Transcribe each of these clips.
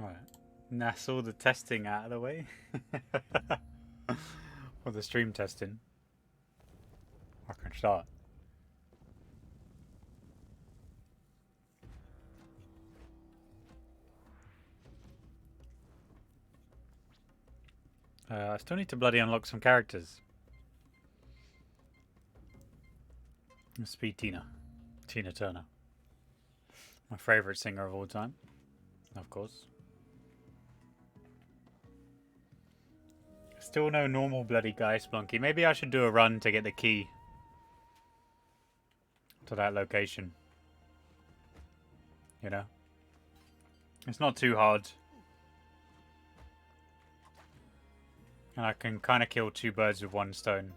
Right. That's all the testing out of the way. Or the stream testing. I can start. I still need to bloody unlock some characters. Let's be Tina. Tina Turner. My favourite singer of all time. Of course. Still no normal bloody guy Splunky. Maybe I should do a run to get the key to that location. You know? It's not too hard. And I can kind of kill two birds with one stone.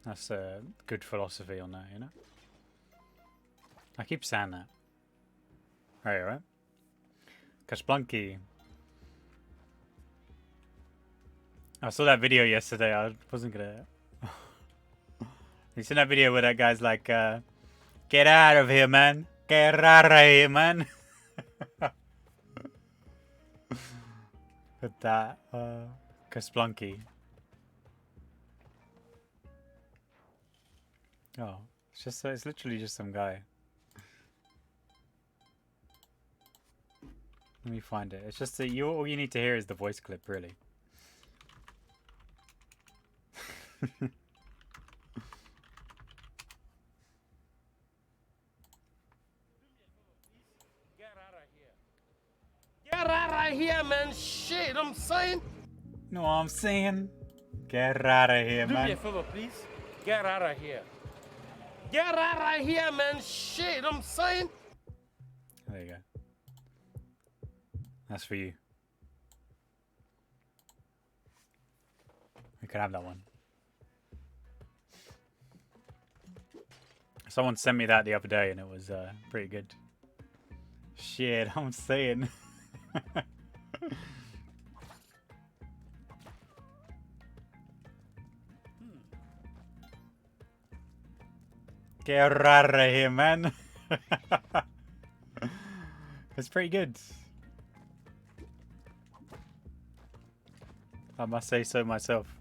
That's a good philosophy on that, you know? I keep saying that. Right? Kasplunky. I saw that video yesterday. I wasn't gonna... You seen that video where that guy's like, get out of here, man. Get out of here, man. With that, Kasplunky. Oh, it's literally just some guy. Let me find it. It's just that all you need to hear is the voice clip, really. Get out of here, man. Shit, I'm saying. No, I'm saying. Get out of here, man. Do me a favor, please. Get out of here. Get out of here, man. Shit, I'm saying. There you go. That's for you. We can have that one. Someone sent me that the other day and it was pretty good. Shit, I'm saying. Get out of here, man. It's pretty good. I must say so myself.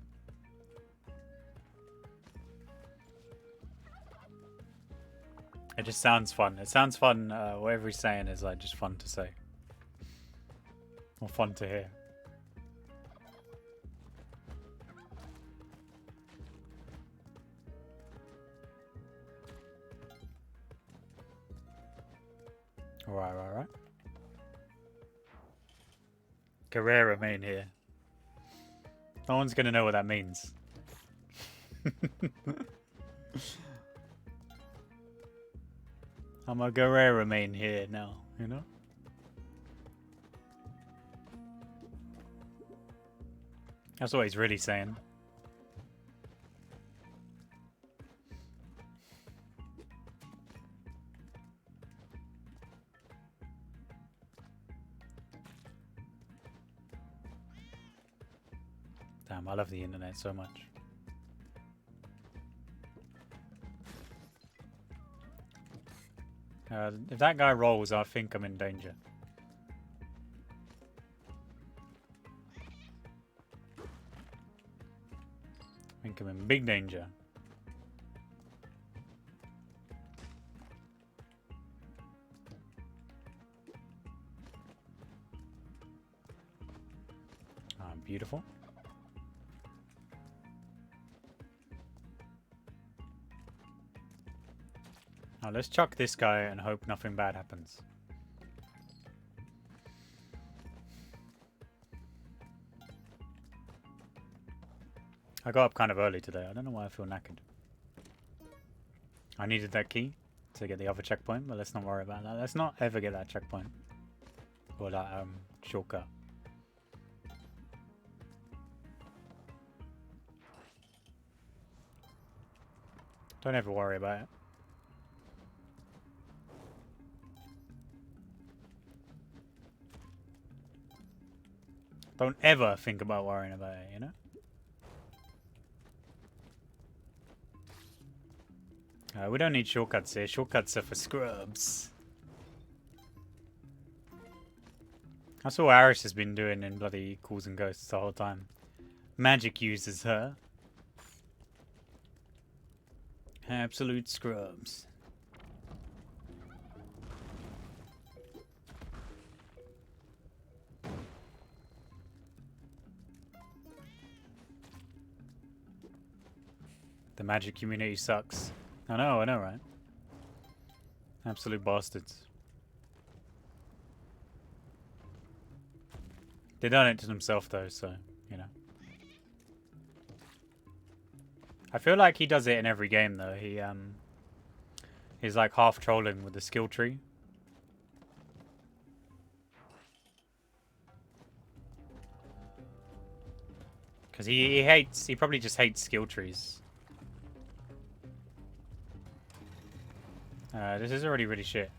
It just sounds fun. It sounds fun. Whatever he's saying is like just fun to say. Or fun to hear. Alright. Carrera main here. No one's gonna know what that means. I'm a Guerrero main here now, you know? That's what he's really saying. Damn, I love the internet so much. If that guy rolls, I think I'm in danger. I think I'm in big danger. Beautiful. Now let's chuck this guy and hope nothing bad happens. I got up kind of early today. I don't know why I feel knackered. I needed that key to get the other checkpoint, but let's not worry about that. Let's not ever get that checkpoint. Or that shortcut. Don't ever worry about it. Don't ever think about worrying about it, you know? We don't need shortcuts here. Shortcuts are for scrubs. That's all Aris has been doing in bloody Calls and Ghosts the whole time. Magic uses her. Absolute scrubs. The magic community sucks. I know, right? Absolute bastards. They done it to themselves though, so, you know. I feel like he does it in every game though. He's like half trolling with the skill tree. Cause he probably just hates skill trees. This is already really shit.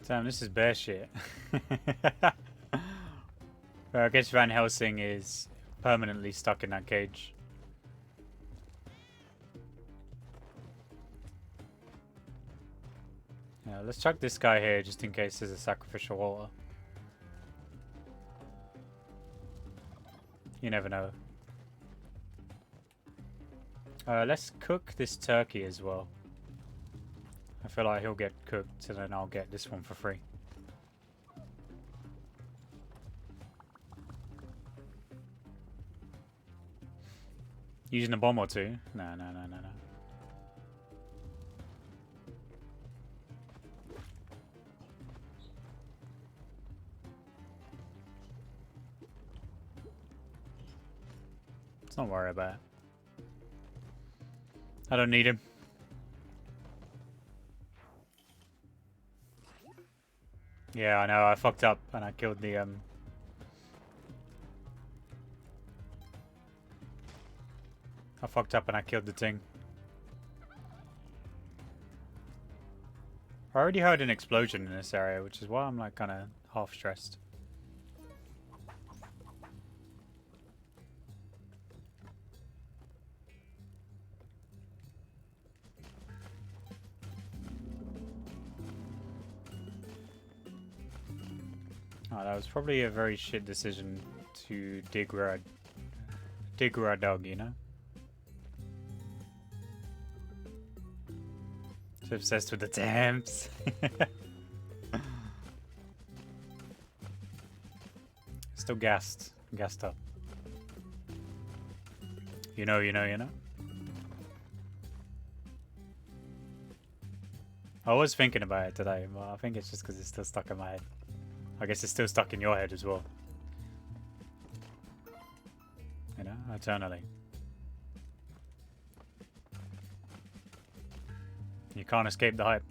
Damn, this is bear shit. I guess Van Helsing is permanently stuck in that cage. Yeah, let's chuck this guy here just in case there's a sacrificial water. You never know. Let's cook this turkey as well. I feel like he'll get cooked and then I'll get this one for free. Using a bomb or two? No. Let's not worry about it. I don't need him. Yeah, I know, I fucked up and I killed the I fucked up and I killed the thing. I already heard an explosion in this area, which is why I'm like kinda half stressed. Oh, that was probably a very shit decision to dig where I dug, you know? So obsessed with the temps. Still gassed up. You know. I was thinking about it today, but I think it's just because it's still stuck in my head. I guess it's still stuck in your head as well. You know, eternally. You can't escape the hype.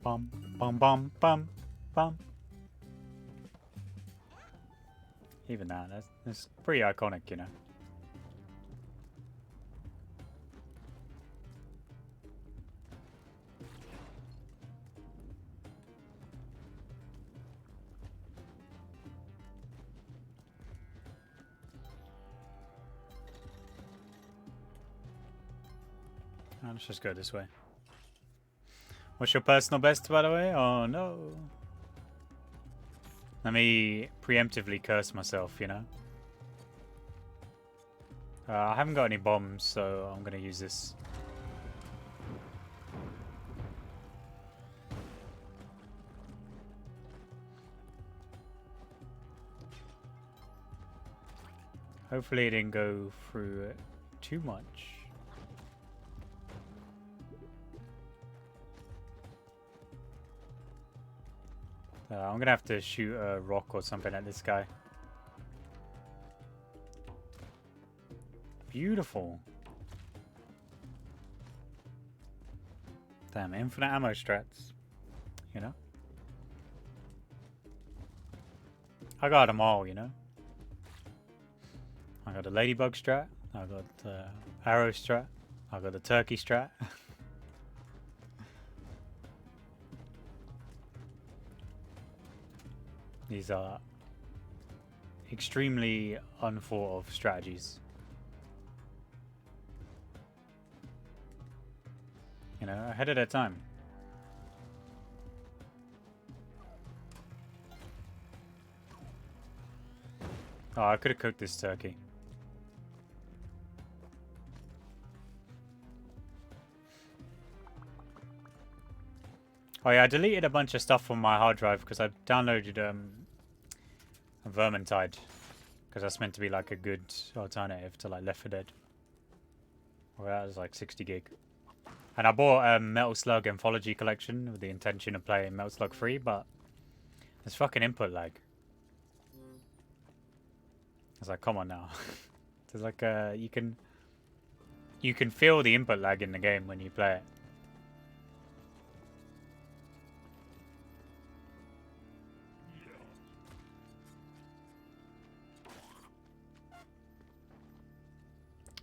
Bum, bum, bum, bum, bum. Even that's pretty iconic, you know. Let's just go this way. What's your personal best, by the way? Oh, no. Let me preemptively curse myself, you know? I haven't got any bombs, so I'm going to use this. Hopefully it didn't go through too much. I'm gonna have to shoot a rock or something at this guy. Beautiful. Damn, infinite ammo strats. You know? I got them all, you know. I got the ladybug strat. I got the arrow strat. I got the turkey strat. These are extremely unthought of strategies. You know, ahead of their time. Oh, I could have cooked this turkey. Oh yeah, I deleted a bunch of stuff from my hard drive because I downloaded Vermintide, because that's meant to be like a good alternative to like Left 4 Dead. Well, that was like 60 gig. And I bought Metal Slug Anthology Collection with the intention of playing Metal Slug 3, but there's fucking input lag. I was like, come on now. There's like you can feel the input lag in the game when you play it.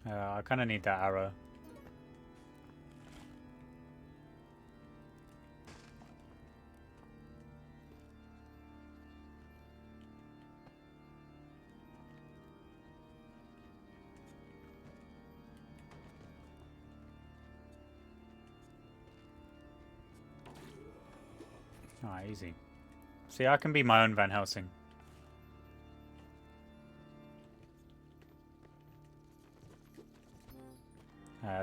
I kind of need that arrow. Ah, easy. See, I can be my own Van Helsing.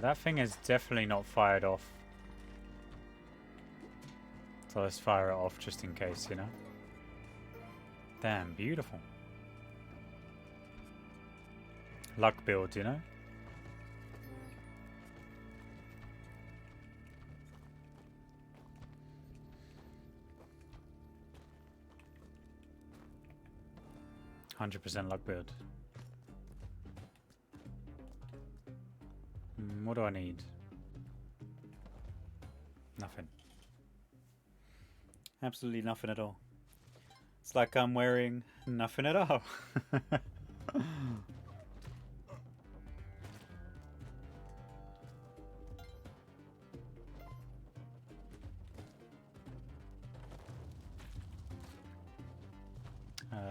That thing is definitely not fired off. So let's fire it off just in case, you know? Damn, beautiful. Luck build, you know? %100% luck build. What do I need? Nothing. Absolutely nothing at all. It's like I'm wearing nothing at all.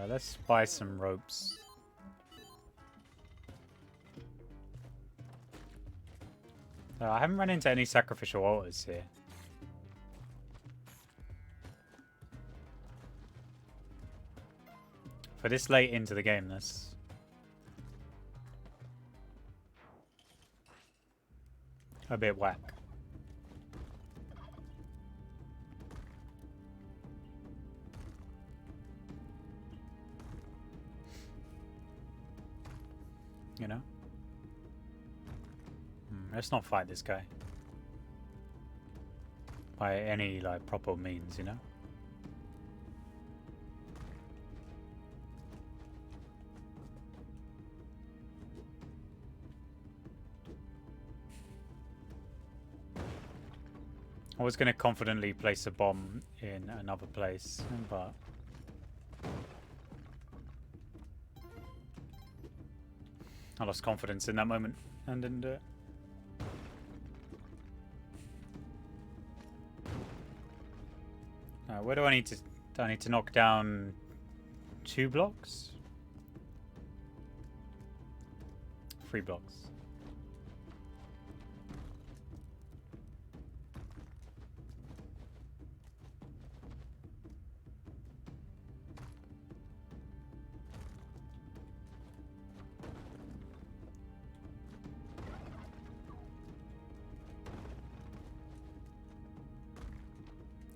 Let's buy some ropes. I haven't run into any sacrificial altars here. For this late into the game, that's a bit whack. You know? Let's not fight this guy. By any, like, proper means, you know? I was going to confidently place a bomb in another place, but... I lost confidence in that moment and didn't do it. Where do I need to... Do I need to knock down 2 blocks? 3 blocks.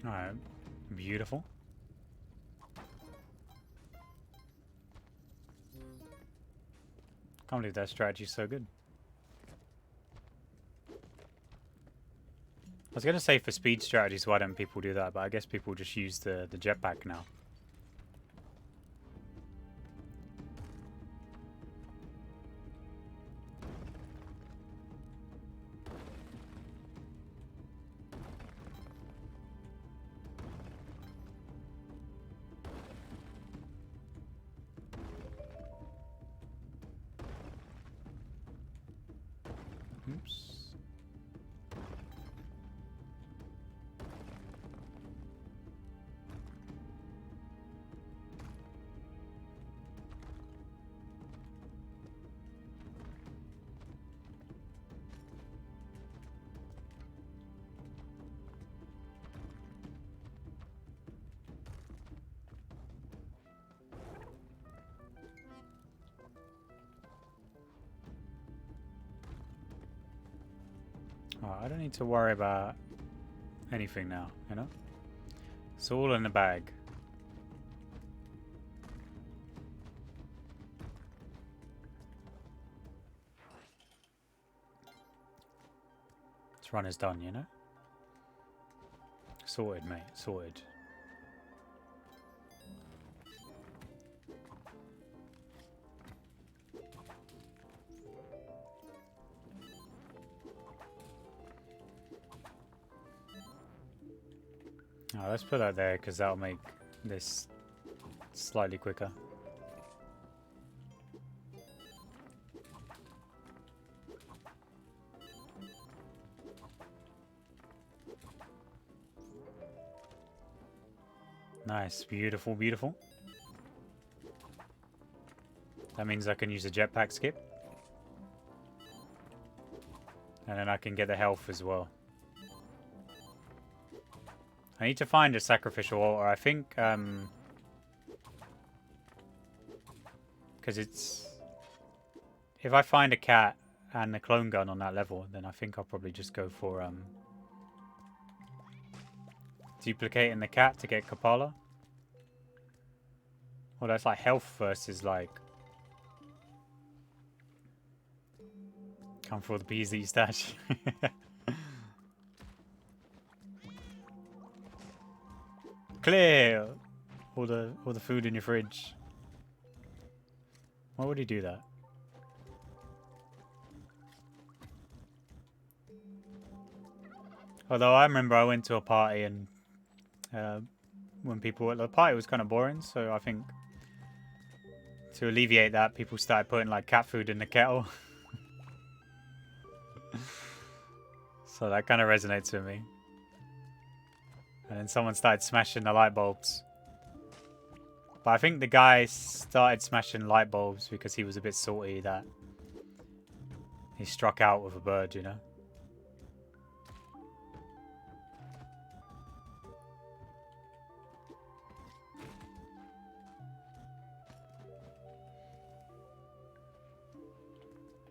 Alright, beautiful. Can't believe that strategy's so good. I was going to say for speed strategies, why don't people do that? But I guess people just use the jetpack now. Oh, I don't need to worry about anything now, you know? It's all in the bag. This run is done, you know? Sorted, mate. Sorted. Oh, let's put that there because that'll make this slightly quicker. Nice, beautiful, beautiful. That means I can use a jetpack skip. And then I can get the health as well. I need to find a sacrificial altar. I think, because it's... If I find a cat and the clone gun on that level, then I think I'll probably just go for, duplicating the cat to get Kapala. Well, that's like health versus like... Come for the PZ stash. Clear all the food in your fridge. Why would he do that? Although I remember I went to a party and when people at the party was kind of boring, so I think to alleviate that, people started putting like cat food in the kettle. So that kind of resonates with me. And then someone started smashing the light bulbs. But I think the guy started smashing light bulbs because he was a bit salty that he struck out with a bird, you know?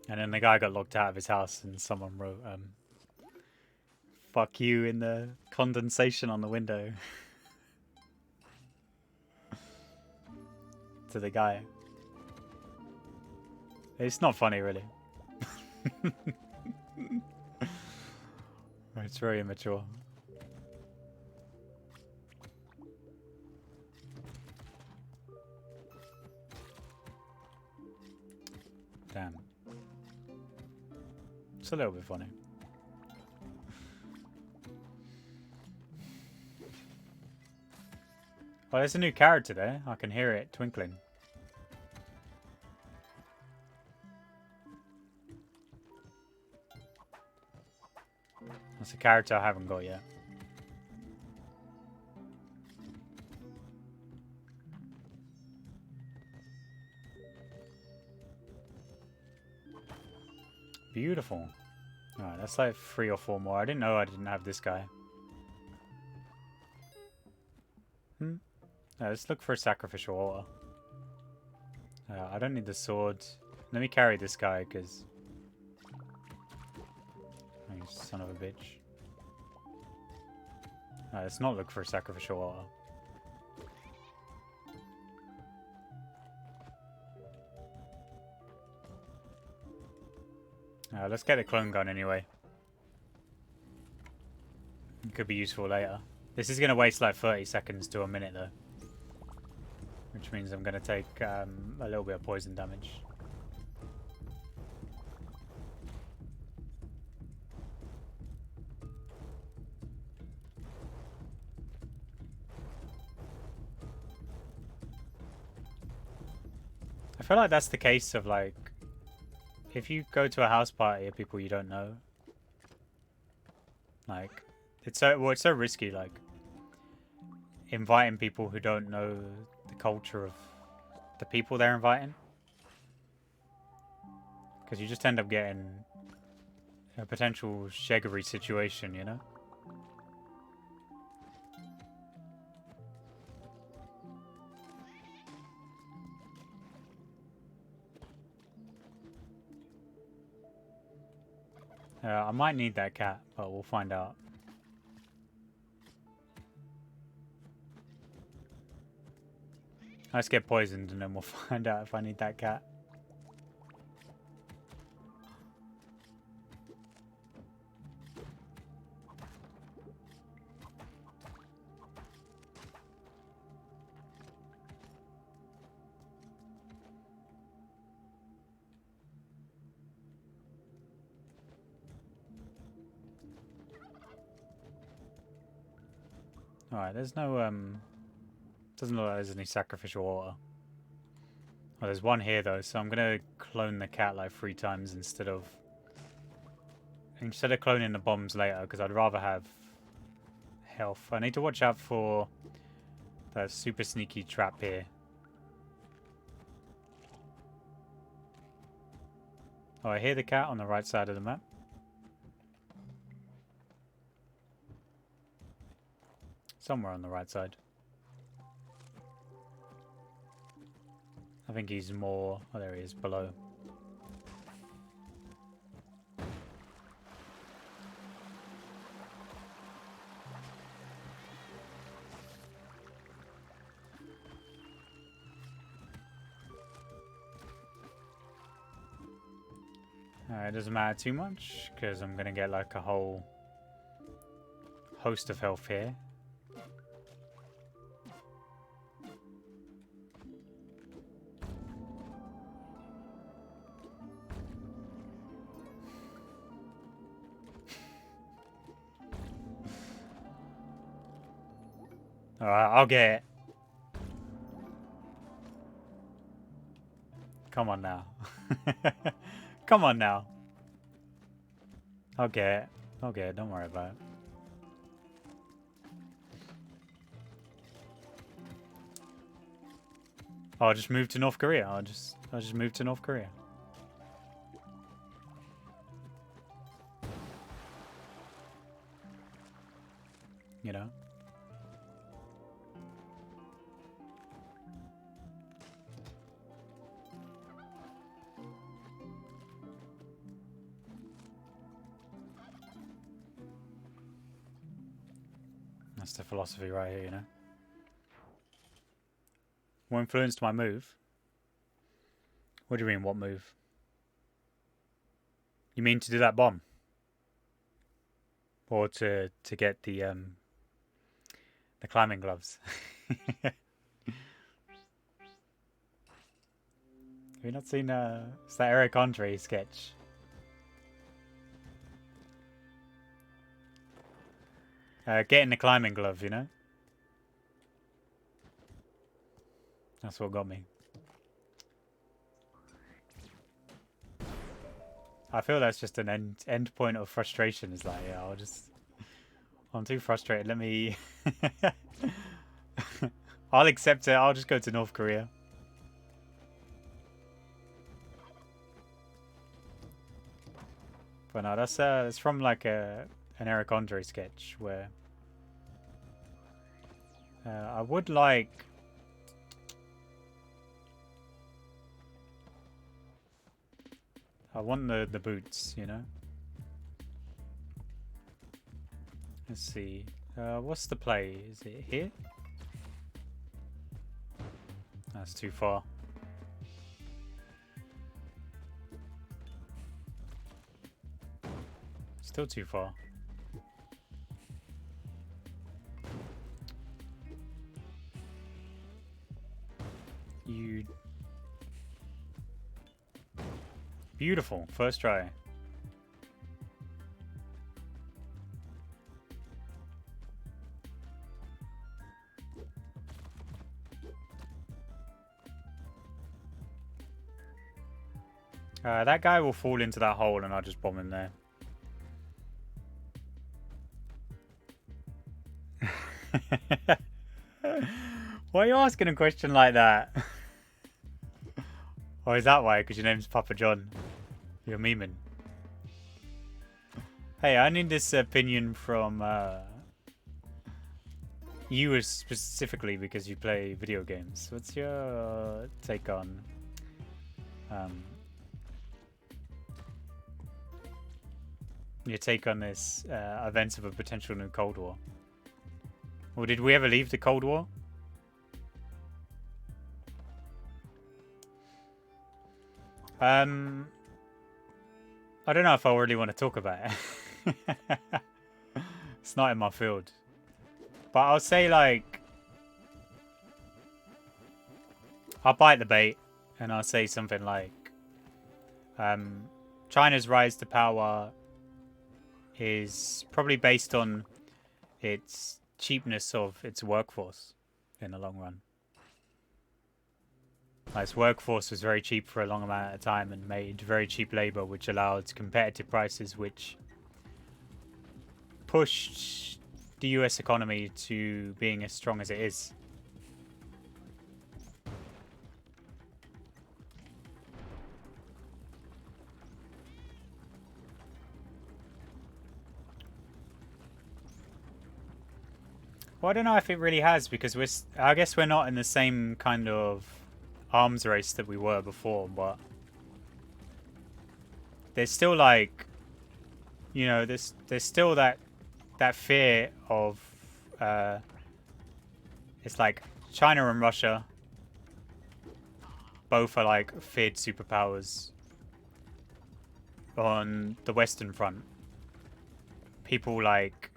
And then the guy got locked out of his house and someone wrote, fuck you in the condensation on the window. To the guy. It's not funny, really. It's very immature. Damn. It's a little bit funny. Oh, there's a new character there. I can hear it twinkling. That's a character I haven't got yet. Beautiful. Alright, that's like 3 or 4 more. I didn't know I didn't have this guy. Let's look for a sacrificial altar. I don't need the sword. Let me carry this guy, because... You son of a bitch. Let's not look for a sacrificial altar. Let's get the clone gun anyway. It could be useful later. This is going to waste like 30 seconds to a minute though. Which means I'm going to take a little bit of poison damage. I feel like that's the case of like, if you go to a house party of people you don't know, like, it's so risky, like, inviting people who don't know the culture of the people they're inviting. Because you just end up getting a potential sheggery situation, you know? I might need that cat, but we'll find out. Let's get poisoned and then we'll find out if I need that cat. Alright, there's no, doesn't look like there's any sacrificial water. Oh, there's one here though, so I'm gonna clone the cat like 3 times instead of cloning the bombs later, because I'd rather have health. I need to watch out for that super sneaky trap here. Oh, I hear the cat on the right side of the map. Somewhere on the right side. I think he's more... Oh, there he is, below. It doesn't matter too much, because I'm going to get like a whole host of health here. Alright, I'll get it. Come on now. Come on now. I'll get it. I'll get it, don't worry about it. I'll just move to North Korea. I'll just move to North Korea. You know? That's the philosophy right here, you know? What influenced my move? What do you mean, what move? You mean to do that bomb? Or to get the climbing gloves? Have you not seen it's that Eric Andre sketch? Getting the climbing glove, you know? That's what got me. I feel that's just an end point of frustration. Is like, yeah, I'm too frustrated. Let me... I'll accept it. I'll just go to North Korea. But no, that's from like an Eric Andre sketch where I would like... I want the boots, you know? Let's see. What's the play? Is it here? That's too far. Still too far. You... Beautiful. First try. That guy will fall into that hole and I'll just bomb him there. Why are you asking a question like that? Oh, is that why? Because your name's Papa John. You're memeing. Hey, I need this opinion from you specifically because you play video games. What's your take on your take on this events of a potential new Cold War? Or did we ever leave the Cold War? I don't know if I really want to talk about it. It's not in my field. But I'll say, like, I'll bite the bait and I'll say something like, China's rise to power is probably based on its cheapness of its workforce in the long run. Its workforce was very cheap for a long amount of time and made very cheap labor, which allowed competitive prices, which pushed the US economy to being as strong as it is. Well, I don't know if it really has, because I guess we're not in the same kind of arms race that we were before, but there's still, like, you know, there's still that fear of it's like China and Russia both are like feared superpowers on the Western front. People, like,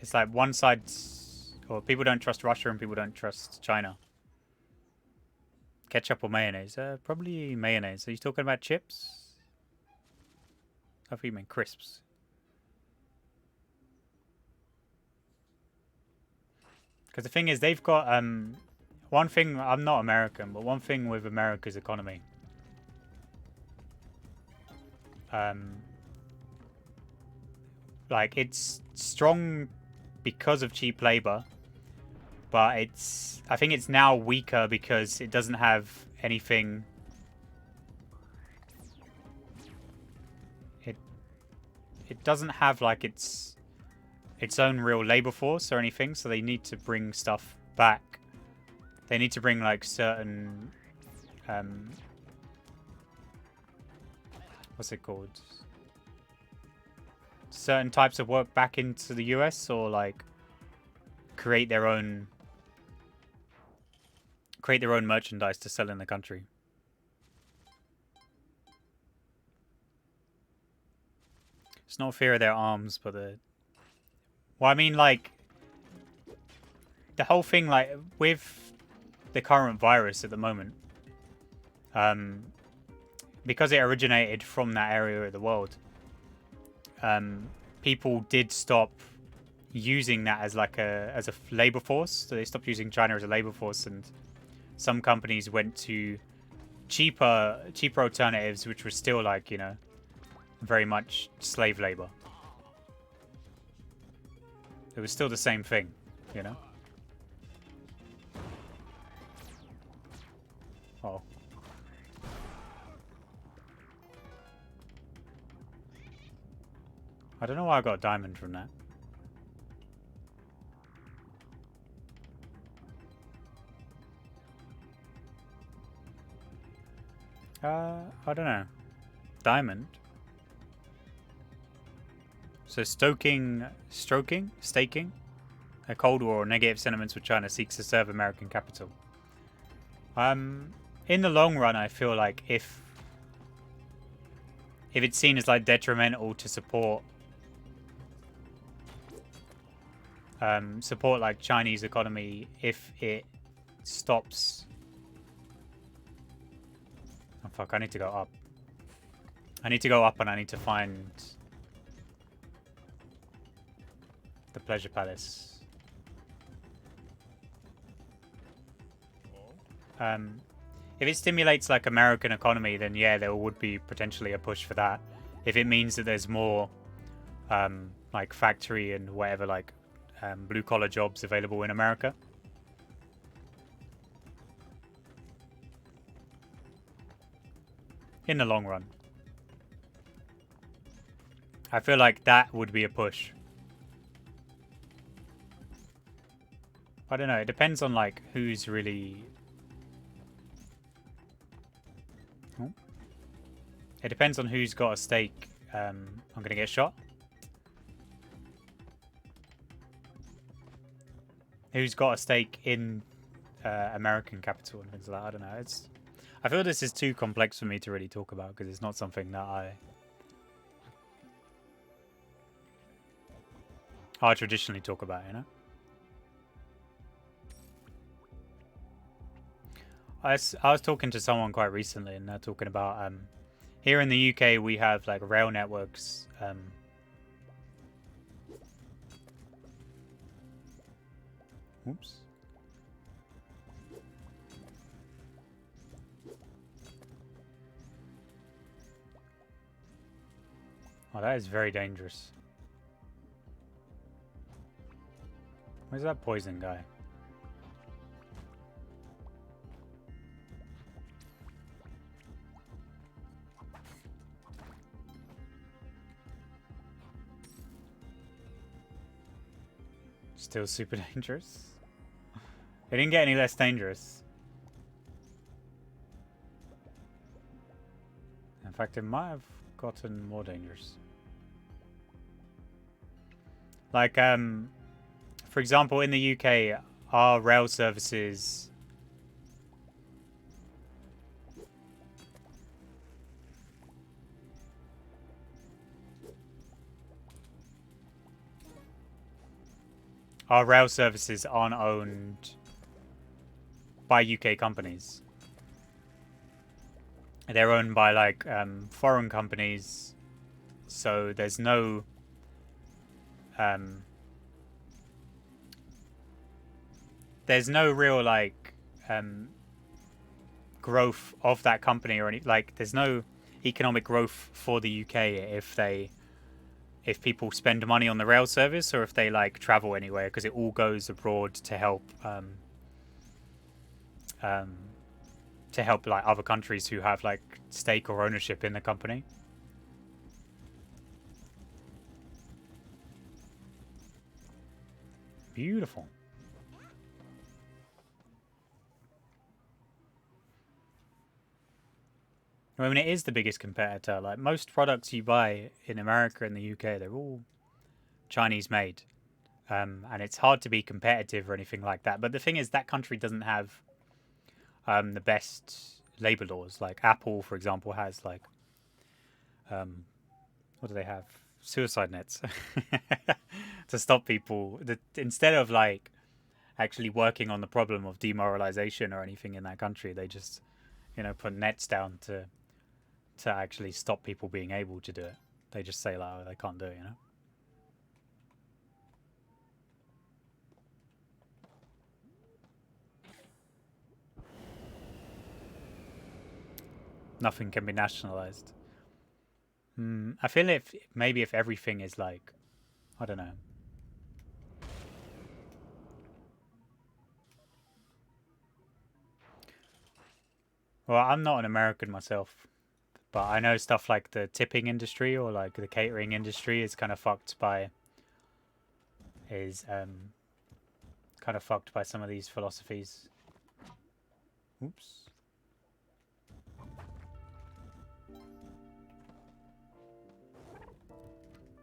it's like one side's, or people don't trust Russia and people don't trust China. Ketchup or mayonnaise? Probably mayonnaise. Are you talking about chips? I think you mean crisps. Because the thing is, they've got one thing. I'm not American, but one thing with America's economy, like, it's strong because of cheap labor, but I think it's now weaker because it doesn't have anything. It doesn't have, like, its own real labor force or anything, so they need to bring stuff back. They need to bring, like, certain what's it called? Certain types of work back into the US, or, like, create their own merchandise to sell in the country. It's not fear of their arms, but well, I mean, like, the whole thing, like, with the current virus at the moment, because it originated from that area of the world, people did stop using that as, like, as a labor force. So they stopped using China as a labor force, and some companies went to cheaper alternatives, which were still, like, you know, very much slave labor. It was still the same thing, you know? Oh. I don't know why I got a diamond from that. I don't know. Diamond? So staking a Cold War or negative sentiments with China seeks to serve American capital. In the long run, I feel like if it's seen as, like, detrimental to support like Chinese economy, if it stops. Oh fuck! I need to go up. I need to go up, and I need to find the Pleasure Palace. If it stimulates, like, American economy, then yeah, there would be potentially a push for that. If it means that there's more, like, factory and whatever, like, blue collar jobs available in America. In the long run, I feel like that would be a push. I don't know. It depends on, like, who's really. Oh. It depends on who's got a stake. I'm gonna get shot. who's got a stake in American capital and things like that. I don't know. I feel this is too complex for me to really talk about because it's not something that I traditionally talk about, you know? I was talking to someone quite recently and they're talking about here in the UK we have like rail networks oops. Oh, that is very dangerous. Where's that poison guy? Still super dangerous. It didn't get any less dangerous. In fact, it might have gotten more dangerous. Like, for example, in the UK, our rail services... Our rail services aren't owned by UK companies. They're owned by like foreign companies, so there's no real like growth of that company or any like there's no economic growth for the UK if people spend money on the rail service or if they like travel anywhere, because it all goes abroad to help like other countries who have like stake or ownership in the company. Beautiful. I mean, it is the biggest competitor. Like most products you buy in America and the UK, they're all Chinese made. And it's hard to be competitive or anything like that. But the thing is, that country doesn't have the best labor laws. Like Apple, for example, has like, what do they have? Suicide nets to stop people. Instead of like actually working on the problem of demoralization or anything in that country, they just, put nets down to actually stop people being able to do it. They just say like, oh, they can't do it, Nothing can be nationalized. I feel maybe if everything is like, I don't know. Well, I'm not an American myself, but I know stuff like the tipping industry or like the catering industry is kind of fucked by some of these philosophies. Oops.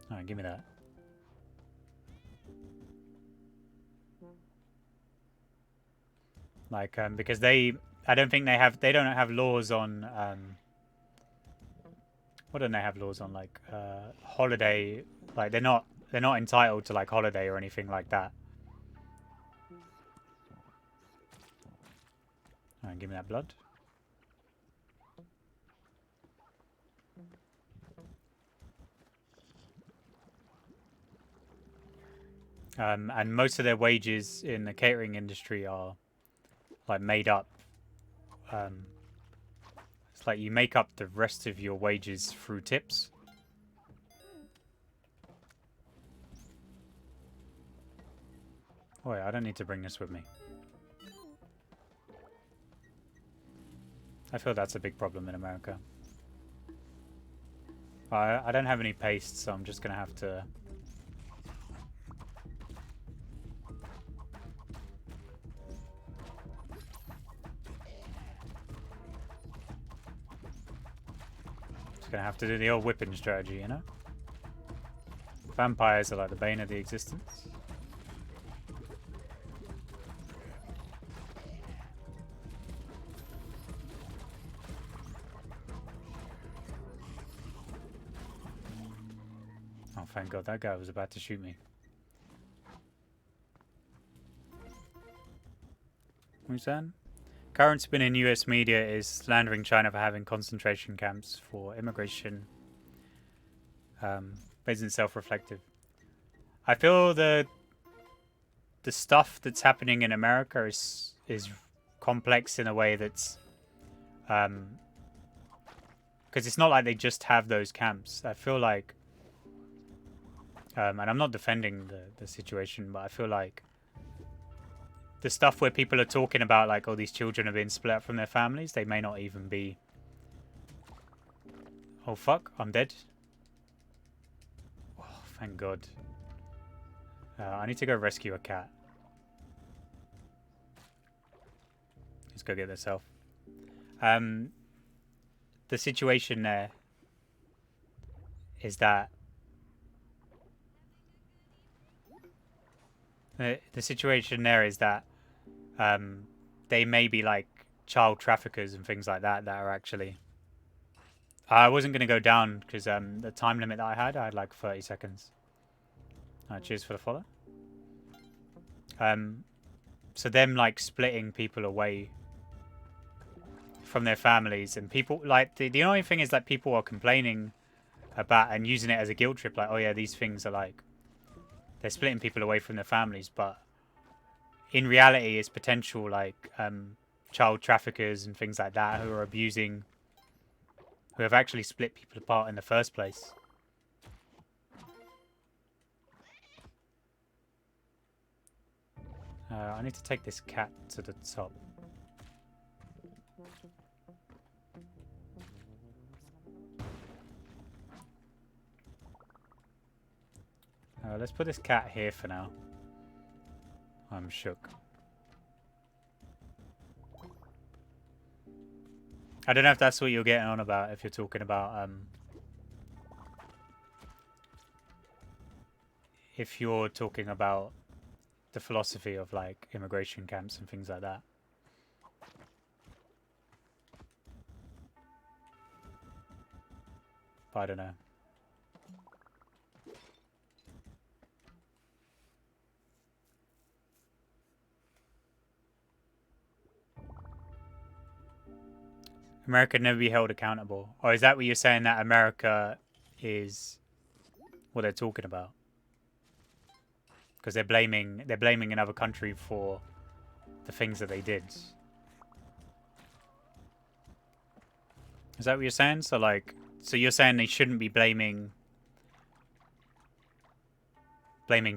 Alright, give me that. Like, because I don't think they don't have laws on, what don't they have laws on, like, holiday, like, they're not entitled to, like, holiday or anything like that. Alright, give me that blood. And most of their wages in the catering industry are like made up. It's like you make up the rest of your wages through tips. Oh wait, I don't need to bring this with me. I feel that's a big problem in America. I don't have any paste, so I'm just gonna have to... Gonna have to do the old whipping strategy, Vampires are like the bane of the existence. thank God, that guy was about to shoot me. What are you saying? Current spin in US media is slandering China for having concentration camps for immigration. But isn't self-reflective. I feel the stuff that's happening in America is complex in a way that's because it's not like they just have those camps. I feel like and I'm not defending the situation, but I feel like the stuff where people are talking about like, oh, these children are being split up from their families, they may not even be. Oh fuck, I'm dead. Oh, thank God. I need to go rescue a cat. Let's go get this health. The situation there is that the situation there is that they may be like child traffickers and things like that that are actually. I wasn't going to go down because the time limit that I had like 30 seconds. Cheers for the follow. So them like splitting people away from their families, and people like the only thing is that people are complaining about and using it as a guilt trip, like, oh yeah, these things are like they're splitting people away from their families, but in reality it's potential like child traffickers and things like that who are abusing, who have actually split people apart in the first place. I need to take this cat to the top. Let's put this cat here for now. I'm shook. I don't know if that's what you're getting on about, if you're talking about if you're talking about the philosophy of like immigration camps and things like that. But I don't know. America never be held accountable. Or is that what you're saying, that America is what they're talking about? Because they're blaming another country for the things that they did. Is that what you're saying? So like, so you're saying they shouldn't be blaming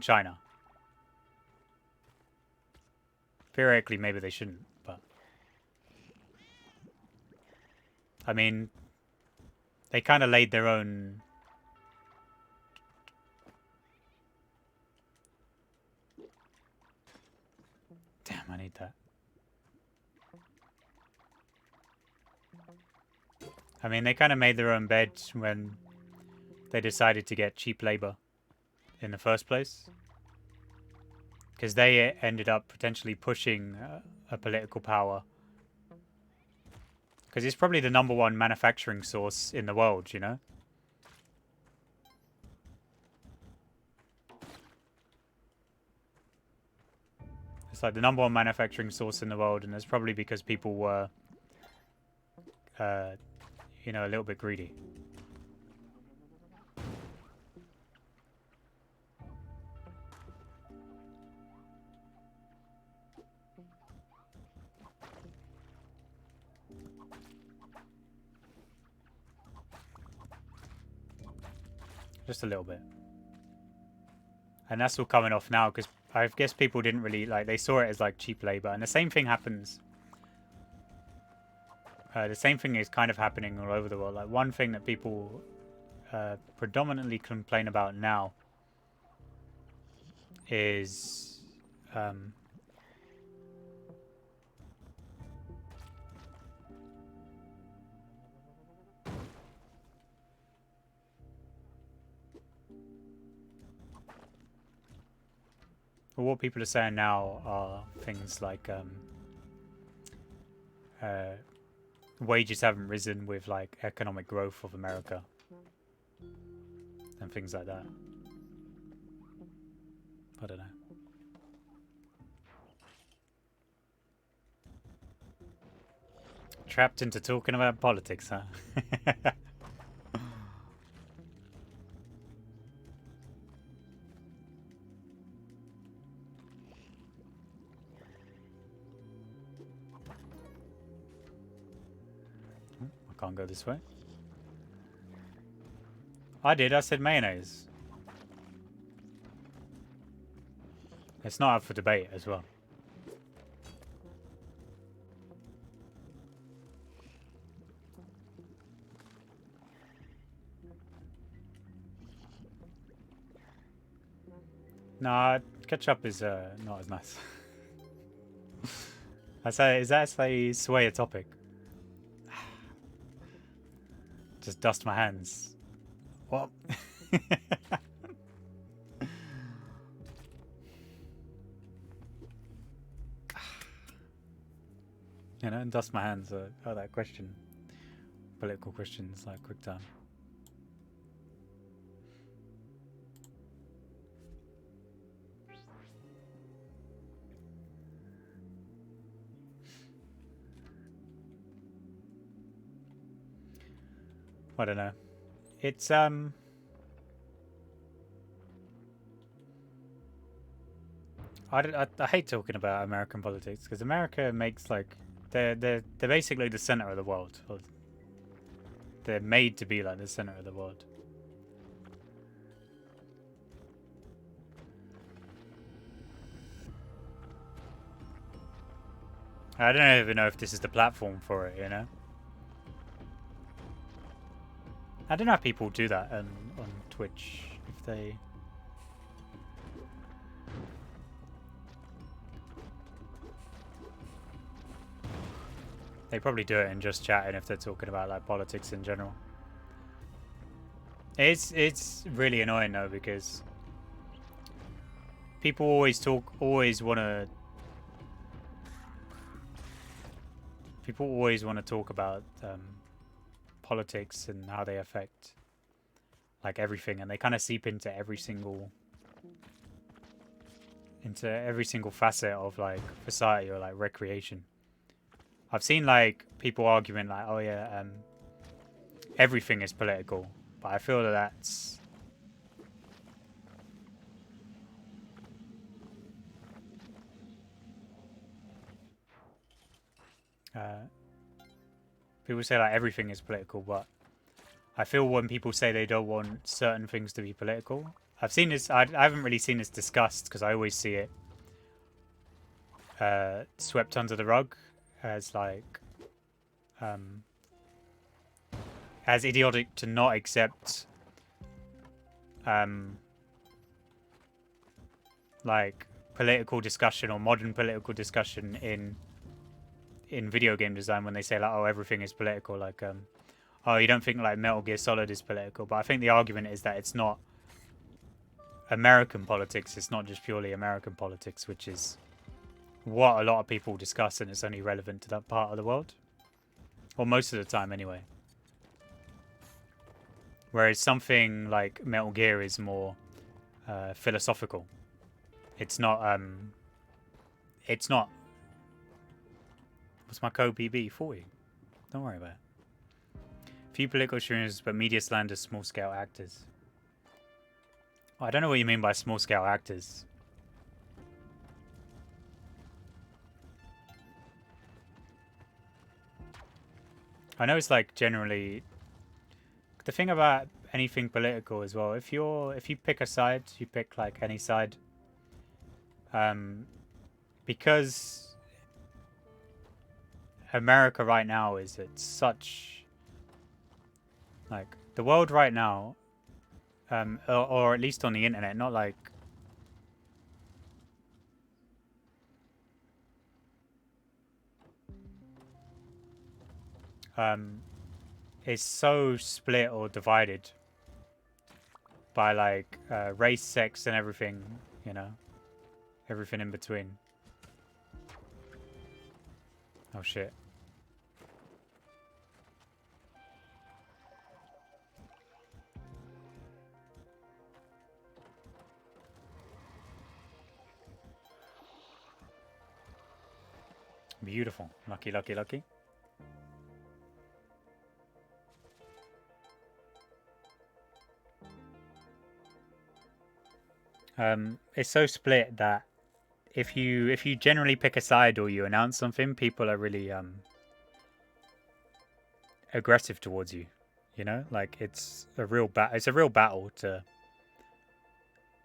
China? Theoretically, maybe they shouldn't, but I mean, they kind of laid their own. Damn, I need that. I mean, they kind of made their own bed when they decided to get cheap labor in the first place. Because they ended up potentially pushing a political power. Because it's probably the #1 manufacturing source in the world, you know? It's like the #1 manufacturing source in the world, and it's probably because people were, you know, a little bit greedy. Just a little bit. And that's all coming off now, because I guess people didn't really, like, they saw it as, like, cheap labor. And the same thing happens. The same thing is kind of happening all over the world. Like, one thing that people predominantly complain about now is what people are saying now are things like wages haven't risen with like economic growth of America and things like that. I don't know. Trapped into talking about politics, huh? I can't go this way. I did, I said mayonnaise. It's not up for debate as well. Nah, ketchup is not as nice. Is that a sway a topic? Just dust my hands. What? You know, and dust my hands at that question. Political questions like quick time. I don't know. It's I hate talking about American politics because America makes like they're basically the center of the world. Or they're made to be like the center of the world. I don't even know if this is the platform for it, you know? I don't know if people do that on Twitch, if they... They probably do it in just chatting if they're talking about like politics in general. It's really annoying though because people always want to... People always want to talk about politics and how they affect like everything, and they kind of seep into every single facet of like society or like recreation. I've seen like people arguing like, oh yeah, everything is political, but I feel that that's people say like everything is political, but I feel when people say they don't want certain things to be political, I've seen this. I haven't really seen this discussed because I always see it swept under the rug as like as idiotic to not accept like political discussion or modern political discussion in video game design when they say like, oh, everything is political, like oh, you don't think like Metal Gear Solid is political, but I think the argument is that it's not American politics, it's not just purely American politics, which is what a lot of people discuss, and it's only relevant to that part of the world, or most of the time anyway. Whereas something like Metal Gear is more philosophical. It's not what's my code BB? 40. Don't worry about it. Few political streamers, but media slanders small scale actors. Oh, I don't know what you mean by small scale actors. I know it's like generally the thing about anything political as well. If you pick a side, you pick like any side. Because America right now is at such like the world right now, or at least on the internet, not like is so split or divided by like race, sex, and everything, you know, everything in between. Oh shit. beautiful. Lucky, lucky, lucky. It's so split that if you generally pick a side or you announce something, people are really aggressive towards you. You know, like it's a real battle to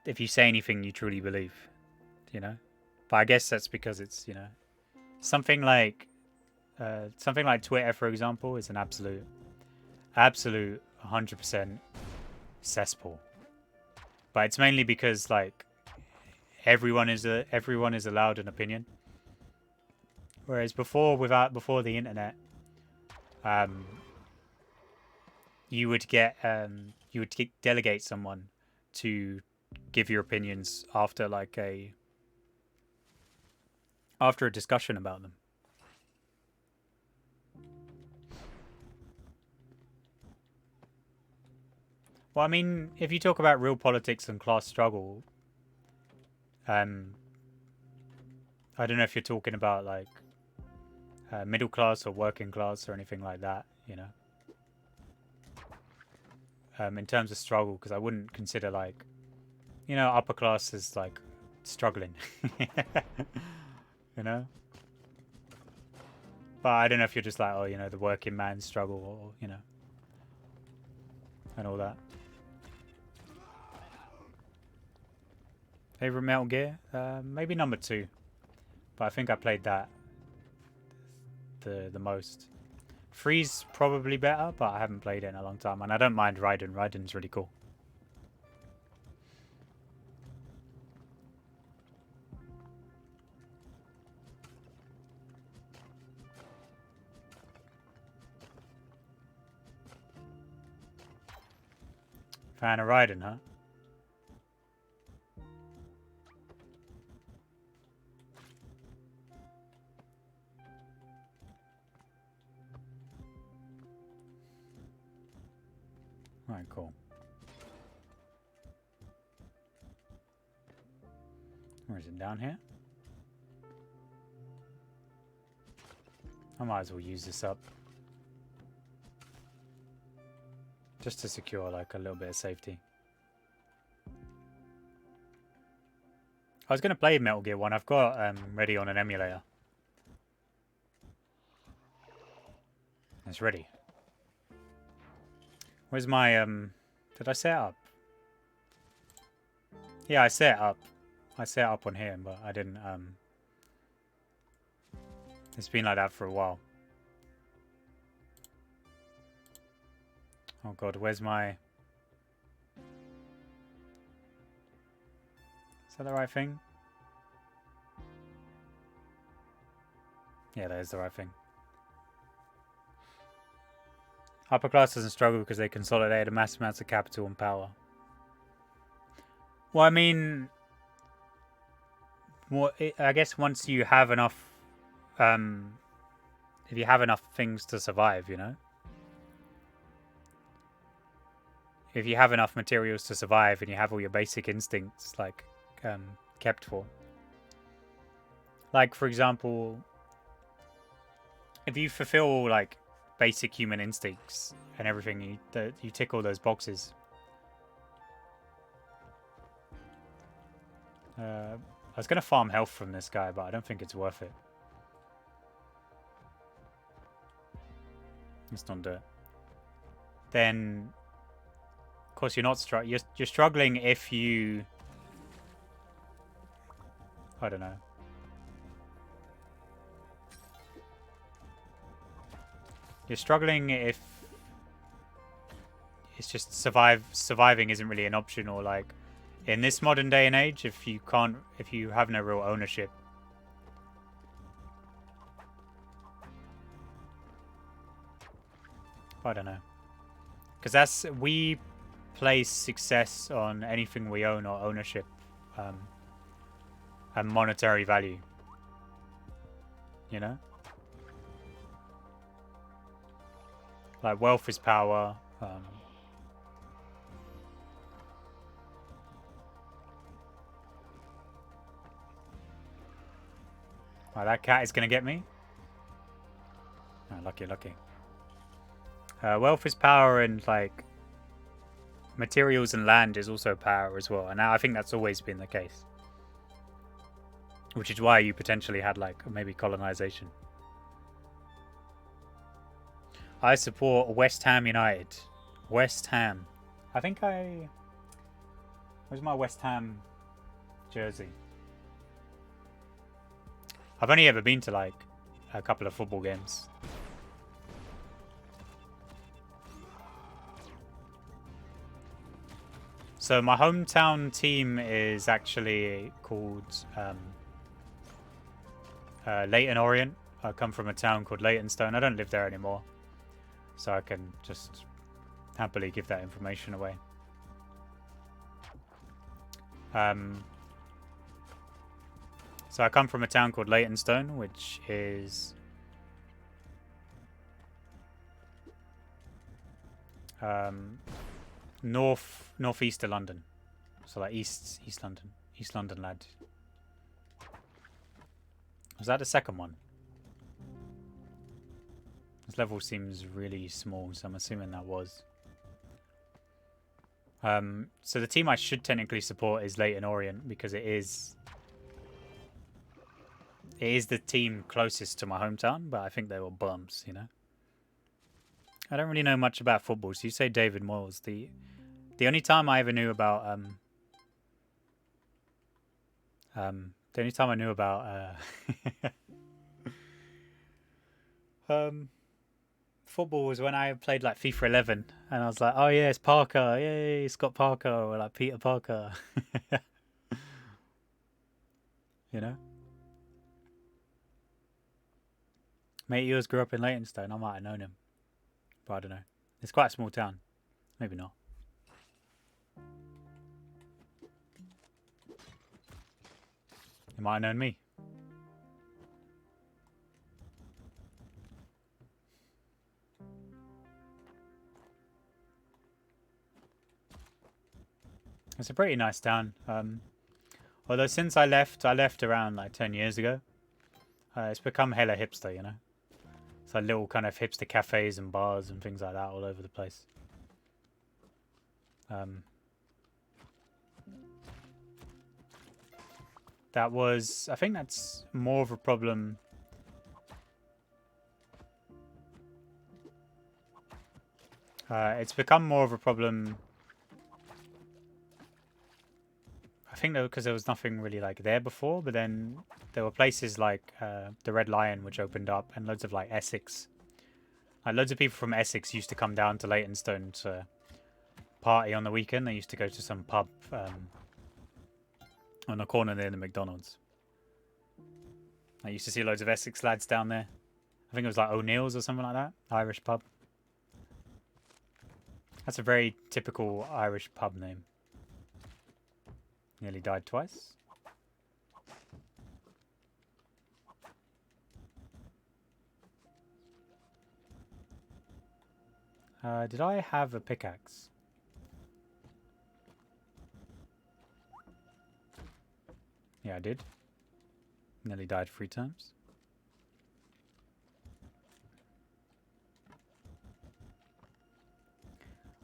if you say anything you truly believe. You know, but I guess that's because it's something like Twitter, for example, is an absolute 100% cesspool. But it's mainly because like everyone is allowed an opinion. Whereas before the internet, you would delegate someone to give your opinions after a discussion about them. Well, I mean, if you talk about real politics and class struggle, I don't know if you're talking about like middle class or working class or anything like that, you know. In terms of struggle, because I wouldn't consider like, upper class as like struggling, you know. But I don't know if you're just like, oh, the working man struggle, or and all that. Favorite Metal Gear? Maybe number 2. But I think I played that the most. 3's probably better, but I haven't played it in a long time. And I don't mind Raiden. Raiden's really cool. Fan of Raiden, huh? Alright, cool. Where is it? Down here? I might as well use this up. Just to secure like a little bit of safety. I was going to play Metal Gear 1. I've got ready on an emulator. It's ready. Where's my did I set it up? Yeah, I set it up. I set it up on here, but I didn't it's been like that for a while. Oh god, where's my... Is that the right thing? Yeah, that is the right thing. Upper class doesn't struggle because they consolidated massive amounts of capital and power. Well, I mean... I guess once you have enough... if you have enough things to survive, if you have enough materials to survive and you have all your basic instincts kept for, like for example, if you fulfill like basic human instincts and everything, you tick all those boxes. I was gonna farm health from this guy, but I don't think it's worth it. Let's not do it. Then of course, you're not you're struggling if you... I don't know. You're struggling if it's just surviving isn't really an option, or like in this modern day and age, if you have no real ownership. I don't know. Because we place success on anything we own or ownership, and monetary value. Like wealth is power. That cat is gonna get me. Oh, lucky, lucky. Wealth is power, and like materials and land is also power as well. And I think that's always been the case. Which is why you potentially had like maybe colonization. I support West Ham United. West Ham. I think I... Where's my West Ham jersey? I've only ever been to like a couple of football games. So my hometown team is actually called Leighton Orient. I come from a town called Leytonstone. I don't live there anymore, so I can just happily give that information away. So I come from a town called Leytonstone, which is northeast of London, so like East London lad. Was that the second one? This level seems really small, so I'm assuming that was. So the team I should technically support is Leighton Orient because it is the team closest to my hometown, but I think they were bums, you know. I don't really know much about football, so you say David Moyes. The only time I ever knew about the only time I knew about football was when I played like FIFA 11, and I was like, oh yeah, it's Parker, yay, Scott Parker, or like Peter Parker. You know? Mate yours grew up in Leytonstone. I might have known him, but I don't know. It's quite a small town. Maybe not. He might have known me. It's a pretty nice town. Although since I left around like 10 years ago. It's become hella hipster, you know. It's like little kind of hipster cafes and bars and things like that all over the place. That was... I think that's more of a problem... it's become more of a problem... I think because there was nothing really like there before, but then there were places like the Red Lion which opened up, and loads of like Essex. Like loads of people from Essex used to come down to Leytonstone to party on the weekend. They used to go to some pub on the corner near the McDonald's. I used to see loads of Essex lads down there. I think it was like O'Neill's or something like that. Irish pub. That's a very typical Irish pub name. Nearly died twice. Did I have a pickaxe? Yeah, I did. Nearly died 3 times.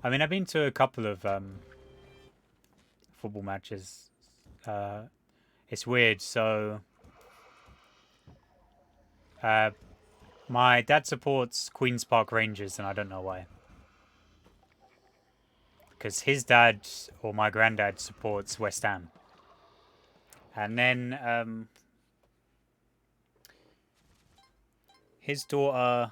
I mean, I've been to a couple of football matches. It's weird, so my dad supports Queen's Park Rangers, and I don't know why. Because his dad, or my granddad, supports West Ham. And then his daughter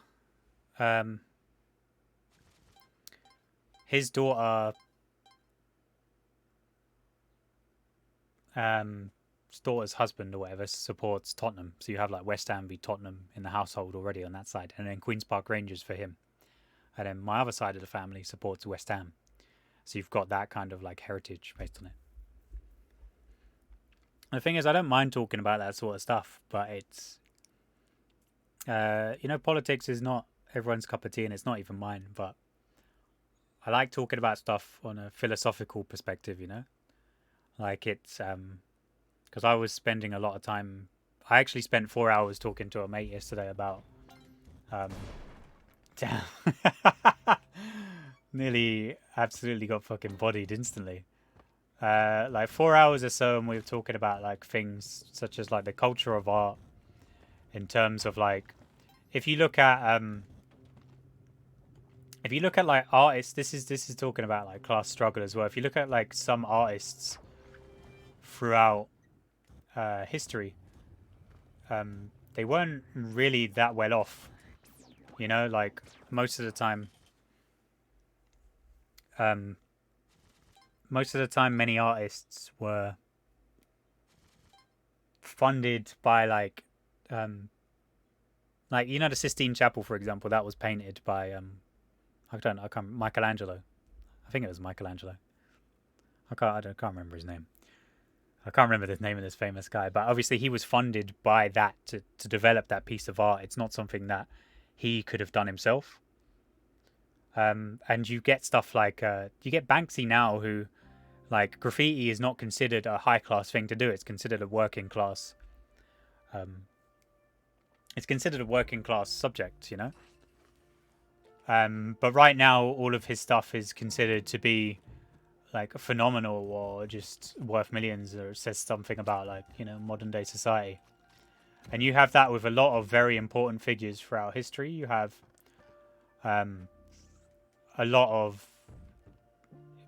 daughter's husband or whatever supports Tottenham, so you have like West Ham v Tottenham in the household already on that side, and then Queen's Park Rangers for him, and then my other side of the family supports West Ham, so you've got that kind of like heritage based on it. The thing is, I don't mind talking about that sort of stuff, but it's you know, politics is not everyone's cup of tea, and it's not even mine, but I like talking about stuff on a philosophical perspective, you know. Like it's because I was spending a lot of time. I actually spent 4 hours talking to a mate yesterday about Damn. Nearly absolutely got fucking bodied instantly. Like 4 hours or so, and we were talking about like things such as like the culture of art in terms of like, if you look at like artists, this is talking about like class struggle as well. If you look at like some artists throughout history, they weren't really that well off, you know, like most of the time. Most of the time, many artists were funded by like you know, the Sistine Chapel, for example, that was painted by I can't Michelangelo. I think it was Michelangelo. I can't remember his name. I can't remember the name of this famous guy, but obviously he was funded by that to develop that piece of art. It's not something that he could have done himself. And you get stuff like you get Banksy now, who like graffiti is not considered a high class thing to do. It's considered a working class. It's considered a working class subject, you know. But right now, all of his stuff is considered to be like phenomenal or just worth millions, or it says something about like, you know, modern day society. And you have that with a lot of very important figures throughout history. You have a lot of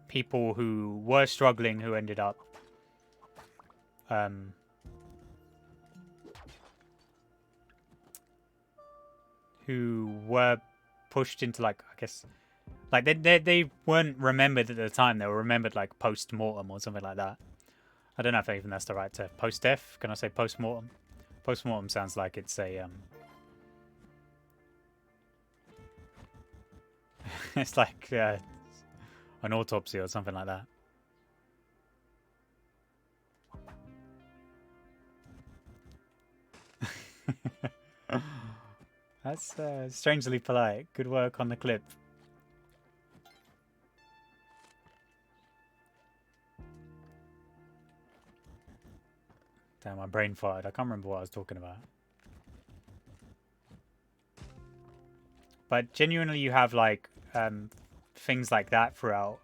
people who were struggling who ended up who were pushed into like, I guess, like they weren't remembered at the time. They were remembered like post mortem or something like that. I don't know if even that's the right term. Post death? Can I say post mortem? Post mortem sounds like it's a it's like an autopsy or something like that. That's strangely polite. Good work on the clip. Damn, my brain farted. I can't remember what I was talking about. But genuinely, you have like things like that throughout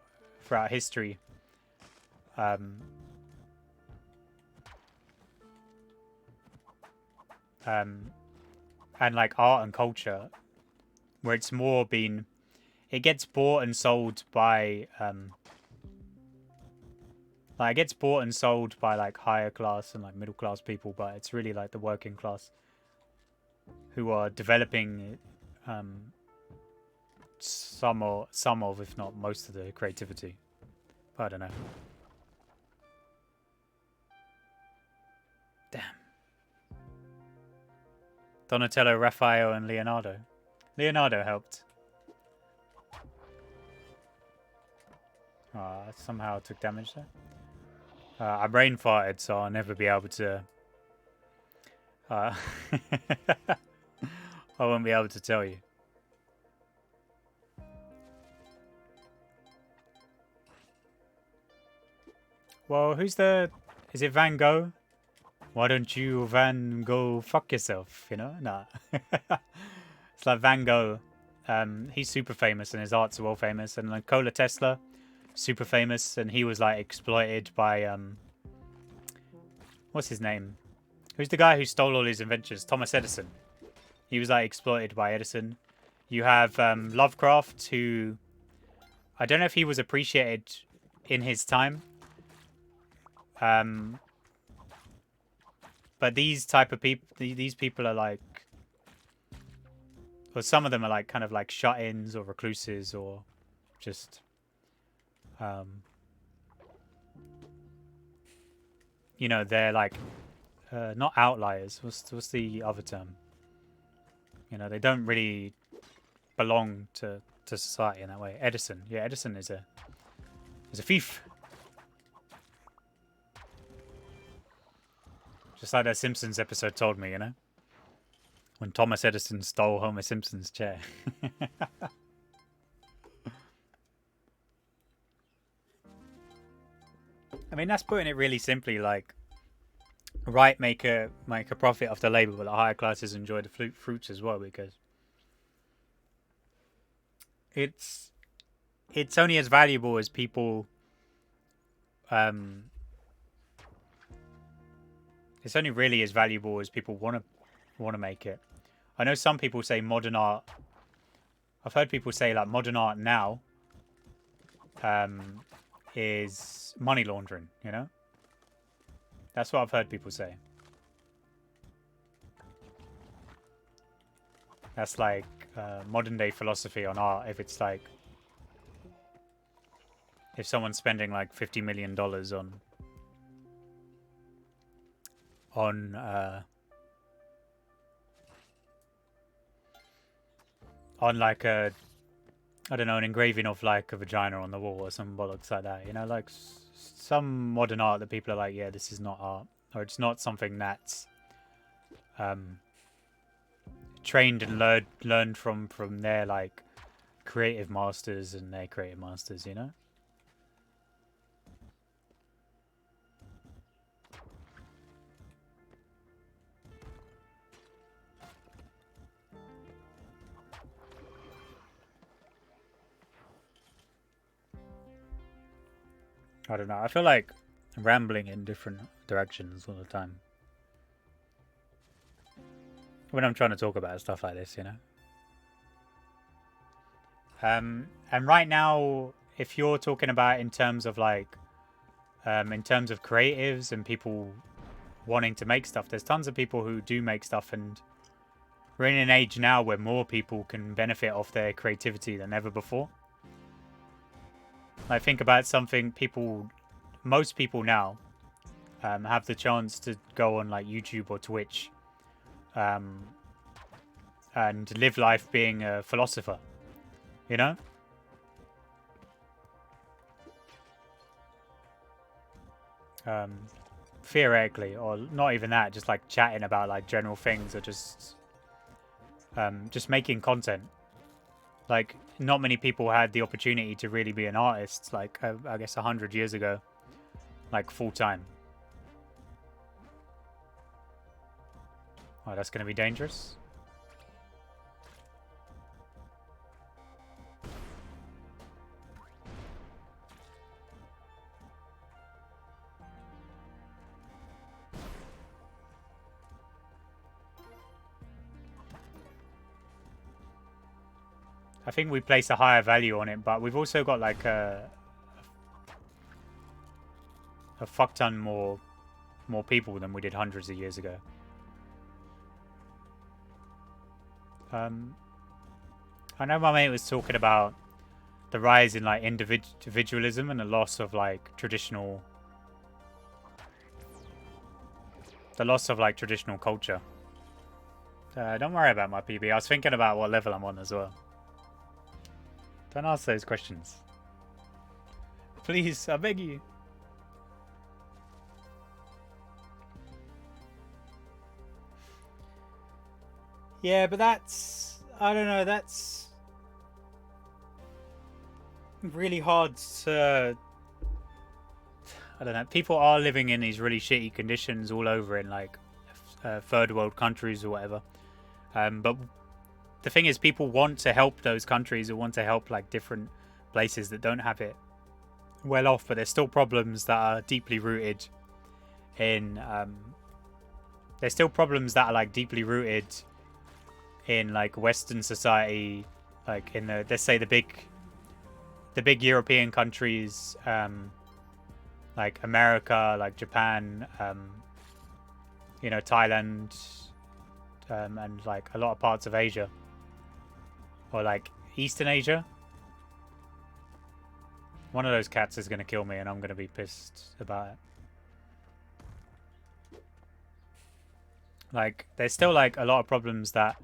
history. And like art and culture, where it's more been, it gets bought and sold by like it gets bought and sold by like higher class and like middle class people, but it's really like the working class who are developing some of, if not most of the creativity. But I don't know. Damn. Donatello, Raphael, and Leonardo. Leonardo helped. Somehow took damage there. I brain farted, so I'll never be able to. I won't be able to tell you. Well, who's the? Is it Van Gogh? Why don't you, Van Gogh, fuck yourself? You know, nah. It's like Van Gogh. He's super famous and his art's well famous, and like Nikola Tesla, super famous, and he was like exploited by what's his name? Who's the guy who stole all his inventions? Thomas Edison. He was like exploited by Edison. You have Lovecraft, who I don't know if he was appreciated in his time. But these type of people, these people are like, or some of them are like kind of like shut-ins or recluses or just, you know, they're like not outliers. What's the other term? You know, they don't really belong to society in that way. Edison, yeah, Edison is a thief. Just like that Simpsons episode told me, you know? When Thomas Edison stole Homer Simpson's chair. I mean, that's putting it really simply, like, right, make a profit off the labour, but the higher classes enjoy the fruits as well, because it's only as valuable as people it's only really as valuable as people want to make it. I know some people say modern art. I've heard people say like modern art now is money laundering, you know? That's what I've heard people say. That's like modern day philosophy on art. If it's like, if someone's spending like $50 million on like a, I don't know, an engraving of like a vagina on the wall or some bollocks like that, you know, like some modern art that people are like, yeah, this is not art, or it's not something that's trained and learned from their like creative masters and their creative masters, you know. I don't know. I feel like rambling in different directions all the time when I'm trying to talk about stuff like this, you know. And right now, if you're talking about in terms of like, in terms of creatives and people wanting to make stuff, there's tons of people who do make stuff, and we're in an age now where more people can benefit off their creativity than ever before. Like, think about something most people now have the chance to go on like YouTube or Twitch and live life being a philosopher, you know? Theoretically, or not even that, just like chatting about like general things, or just making content. Like, not many people had the opportunity to really be an artist, like, I guess 100 years ago, like, full-time. Oh, that's going to be dangerous. I think we place a higher value on it, but we've also got like a fuck ton more people than we did hundreds of years ago. I know my mate was talking about the rise in like individualism and the loss of like traditional culture. Don't worry about my PB. I was thinking about what level I'm on as well. Don't ask those questions. Please, I beg you. Yeah, but that's... I don't know, that's... really hard to... I don't know. People are living in these really shitty conditions all over in, like, third world countries or whatever. But the thing is, people want to help those countries or want to help, like, different places that don't have it well off, but there's still problems that are deeply rooted in... there's still problems that are, like, deeply rooted in like Western society, like in the, let's say the big European countries, like America, like Japan, you know, Thailand, and like a lot of parts of Asia, or like Eastern Asia. One of those cats is going to kill me, and I'm going to be pissed about it. Like, there's still like a lot of problems that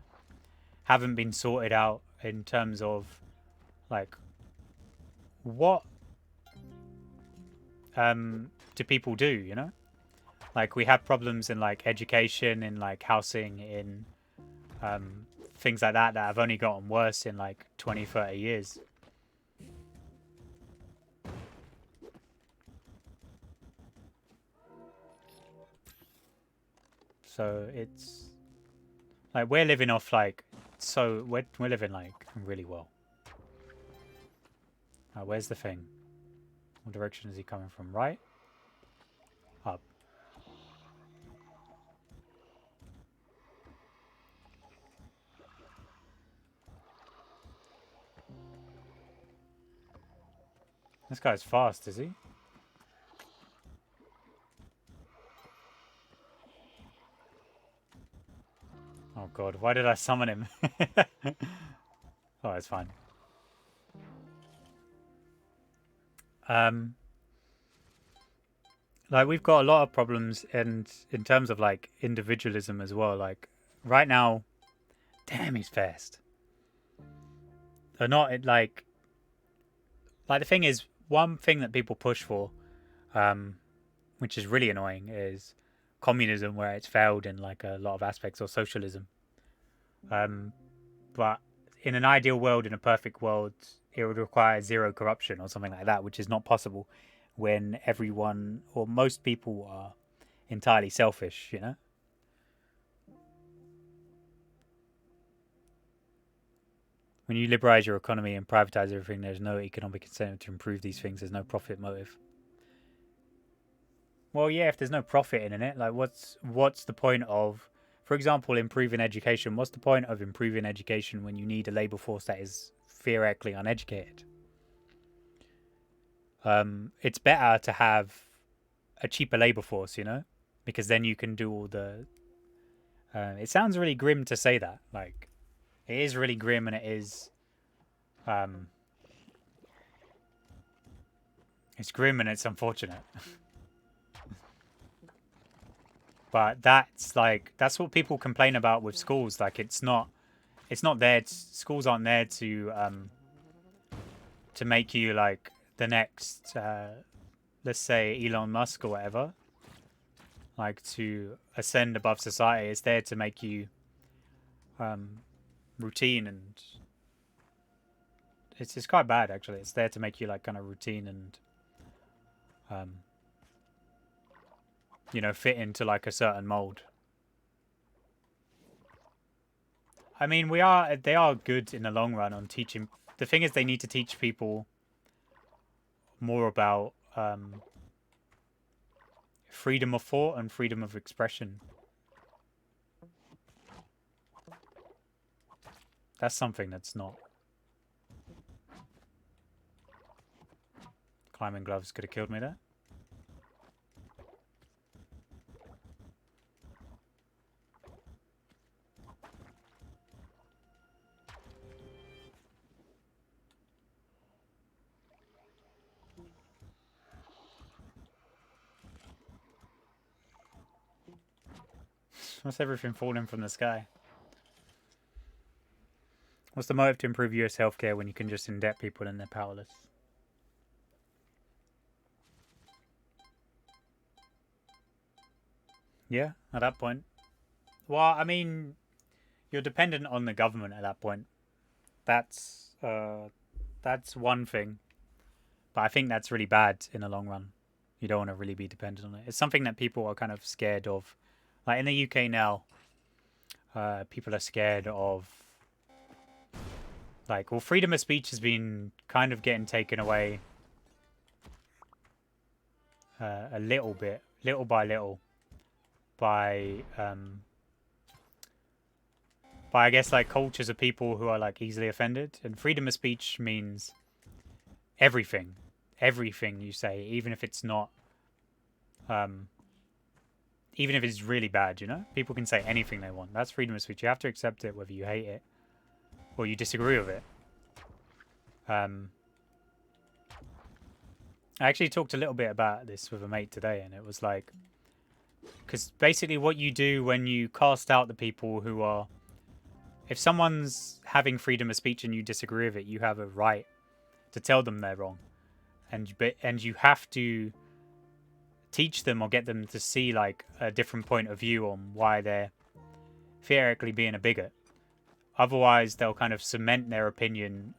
haven't been sorted out in terms of like what do people do, you know? Like, we have problems in like education, in like housing, in things like that have only gotten worse in like 20-30 years. So it's like we're living off like, so we're living like really well. Where's the thing? What direction is he coming from? Right? Up. This guy's fast, is he? Oh god, why did I summon him? Oh, it's fine. Like, we've got a lot of problems in terms of, like, individualism as well. Like, right now... Damn, he's fast. They're not, like... Like, the thing is, one thing that people push for, which is really annoying, is communism, where it's failed in, like, a lot of aspects, or socialism. But in an ideal world, in a perfect world, it would require zero corruption or something like that, which is not possible when everyone or most people are entirely selfish, you know? When you liberalize your economy and privatize everything, there's no economic incentive to improve these things. There's no profit motive. Well, yeah, if there's no profit in it, like what's the point of, for example, improving education? What's the point of improving education when you need a labor force that is theoretically uneducated? It's better to have a cheaper labor force, you know, because then you can do all the. It sounds really grim to say that. Like, it is really grim, and it is. It's grim and it's unfortunate. But that's what people complain about with schools. Like, it's not there. Schools aren't there to make you like the next, let's say, Elon Musk or whatever. Like, to ascend above society. It's there to make you routine, and it's quite bad actually. It's there to make you like kind of routine and you know, fit into like a certain mold. I mean, they are good in the long run on teaching. The thing is, they need to teach people more about freedom of thought and freedom of expression. That's something that's not. Climbing gloves could have killed me there. What's everything falling from the sky? What's the motive to improve US healthcare when you can just indebt people and they're powerless? Yeah, at that point. Well, I mean, you're dependent on the government at that point. That's one thing. But I think that's really bad in the long run. You don't want to really be dependent on it. It's something that people are kind of scared of. Like in the UK now, people are scared of, like, well, freedom of speech has been kind of getting taken away a little bit, little by little, by I guess like cultures of people who are like easily offended. And freedom of speech means everything you say, even if it's not, even if it's really bad, you know? People can say anything they want. That's freedom of speech. You have to accept it whether you hate it or you disagree with it. I actually talked a little bit about this with a mate today, and it was like, because basically what you do when you cast out the people who are, if someone's having freedom of speech and you disagree with it, you have a right to tell them they're wrong, and you have to teach them or get them to see like a different point of view on why they're theoretically being a bigot. Otherwise, they'll kind of cement their opinion.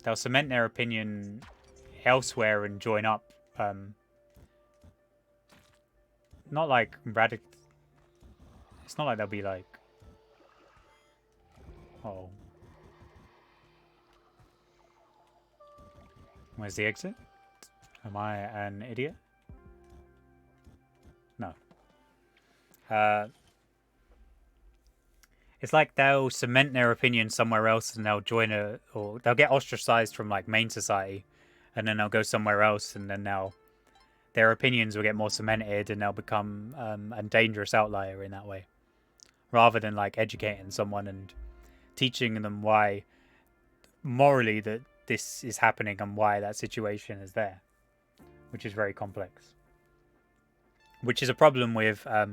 They'll cement their opinion elsewhere and join up. Not like radical. It's not like they'll be like, oh, Where's the exit? Am I an idiot? No. It's like they'll cement their opinion somewhere else and they'll join or they'll get ostracized from like main society and then they'll go somewhere else and then their opinions will get more cemented and they'll become a dangerous outlier in that way. Rather than like educating someone and teaching them why morally that this is happening and why that situation is there. Which is very complex. Which is a problem with a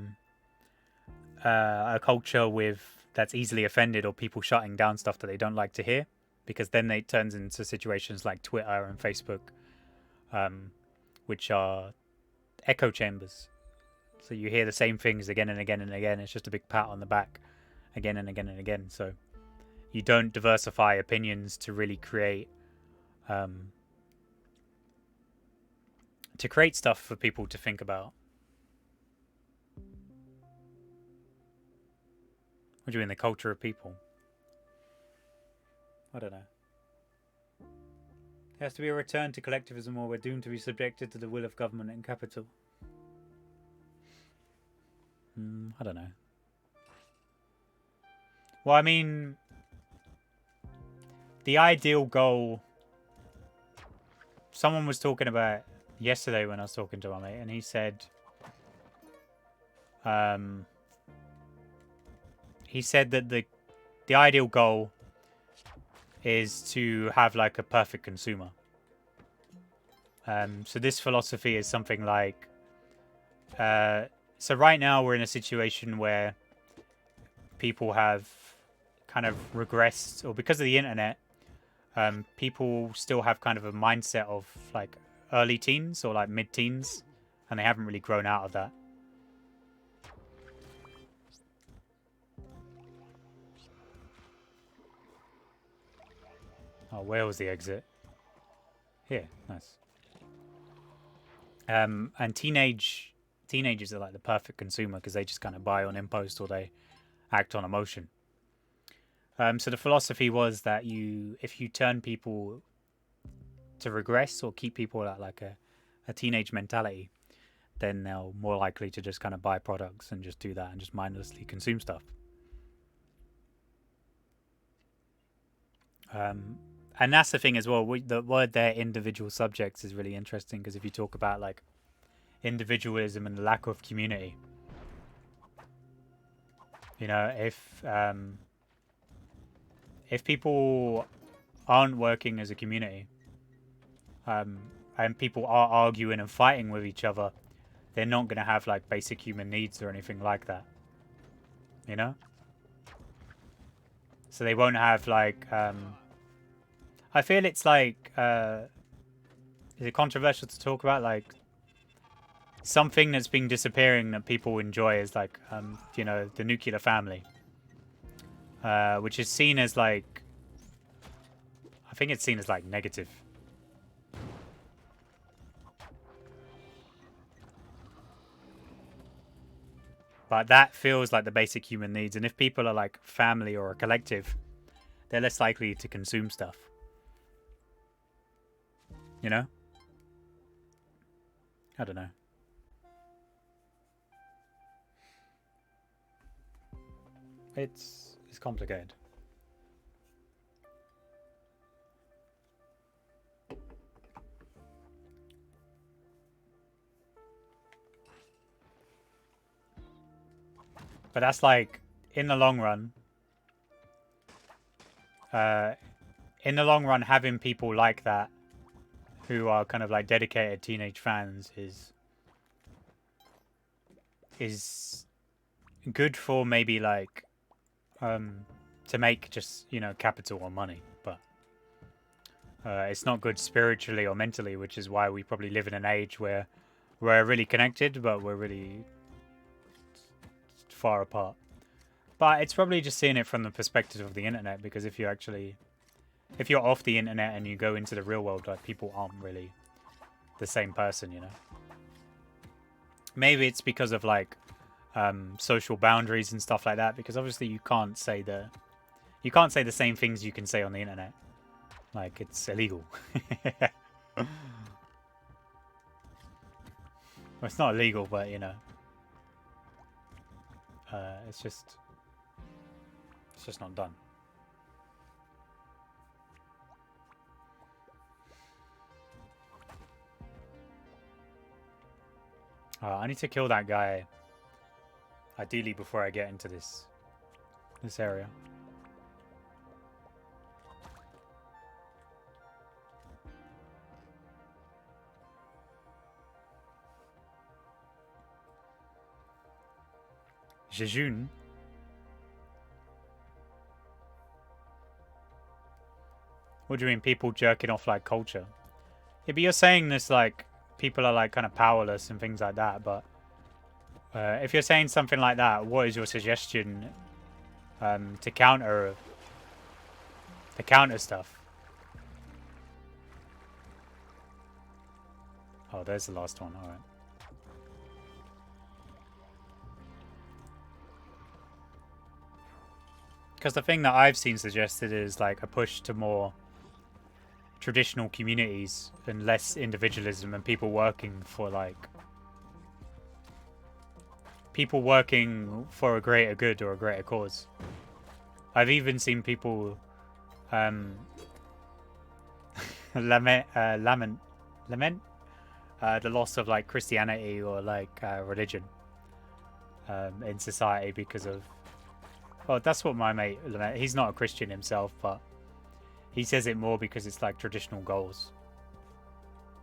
culture that's easily offended or people shutting down stuff that they don't like to hear, because then it turns into situations like Twitter and Facebook, which are echo chambers. So you hear the same things again and again and again. It's just a big pat on the back again and again and again. So you don't diversify opinions to really create stuff for people to think about. What do you mean, the culture of people? I don't know. There has to be a return to collectivism or we're doomed to be subjected to the will of government and capital. I don't know. Well, I mean, the ideal goal... Someone was talking about yesterday when I was talking to my mate, and he said... he said that the ideal goal is to have like a perfect consumer. So this philosophy is something like... so right now we're in a situation where people have kind of regressed, or because of the internet, people still have kind of a mindset of like early teens or like mid-teens, and they haven't really grown out of that. Oh, where was the exit? Here, nice. And teenagers are like the perfect consumer because they just kind of buy on impulse or they act on emotion. So the philosophy was that if you turn people to regress or keep people at like a teenage mentality, then they're more likely to just kind of buy products and just do that and just mindlessly consume stuff. And that's the thing as well. The word there, individual subjects, is really interesting because if you talk about like individualism and the lack of community, you know, if people aren't working as a community, and people are arguing and fighting with each other, they're not going to have like basic human needs or anything like that, you know? So they won't have like, I feel it's like, is it controversial to talk about? Like, something that's been disappearing that people enjoy is like, you know, the nuclear family. Which is seen as like, I think it's seen as like negative. But that feels like the basic human needs. And if people are like family or a collective, they're less likely to consume stuff. You know? I don't know. It's complicated. But that's like, in the long run, having people like that who are kind of like dedicated teenage fans is good for maybe like to make just, you know, capital or money, but it's not good spiritually or mentally, which is why we probably live in an age where we're really connected but we're really far apart. But it's probably just seeing it from the perspective of the internet, because if you're off the internet and you go into the real world, like, people aren't really the same person, you know. Maybe it's because of like social boundaries and stuff like that, because obviously you can't say the same things you can say on the internet. Like, it's illegal. Well, it's not illegal, but you know, it's just not done. I need to kill that guy, ideally before I get into this area. Jejun. What do you mean, people jerking off like culture? Yeah, but you're saying this like people are like kind of powerless and things like that, but if you're saying something like that, what is your suggestion to counter stuff? Oh, there's the last one. All right. Because the thing that I've seen suggested is like a push to more traditional communities and less individualism and people working for a greater good or a greater cause. I've even seen people lament the loss of like Christianity or like religion in society because of. Well, that's what my mate. He's not a Christian himself, but he says it more because it's like traditional goals.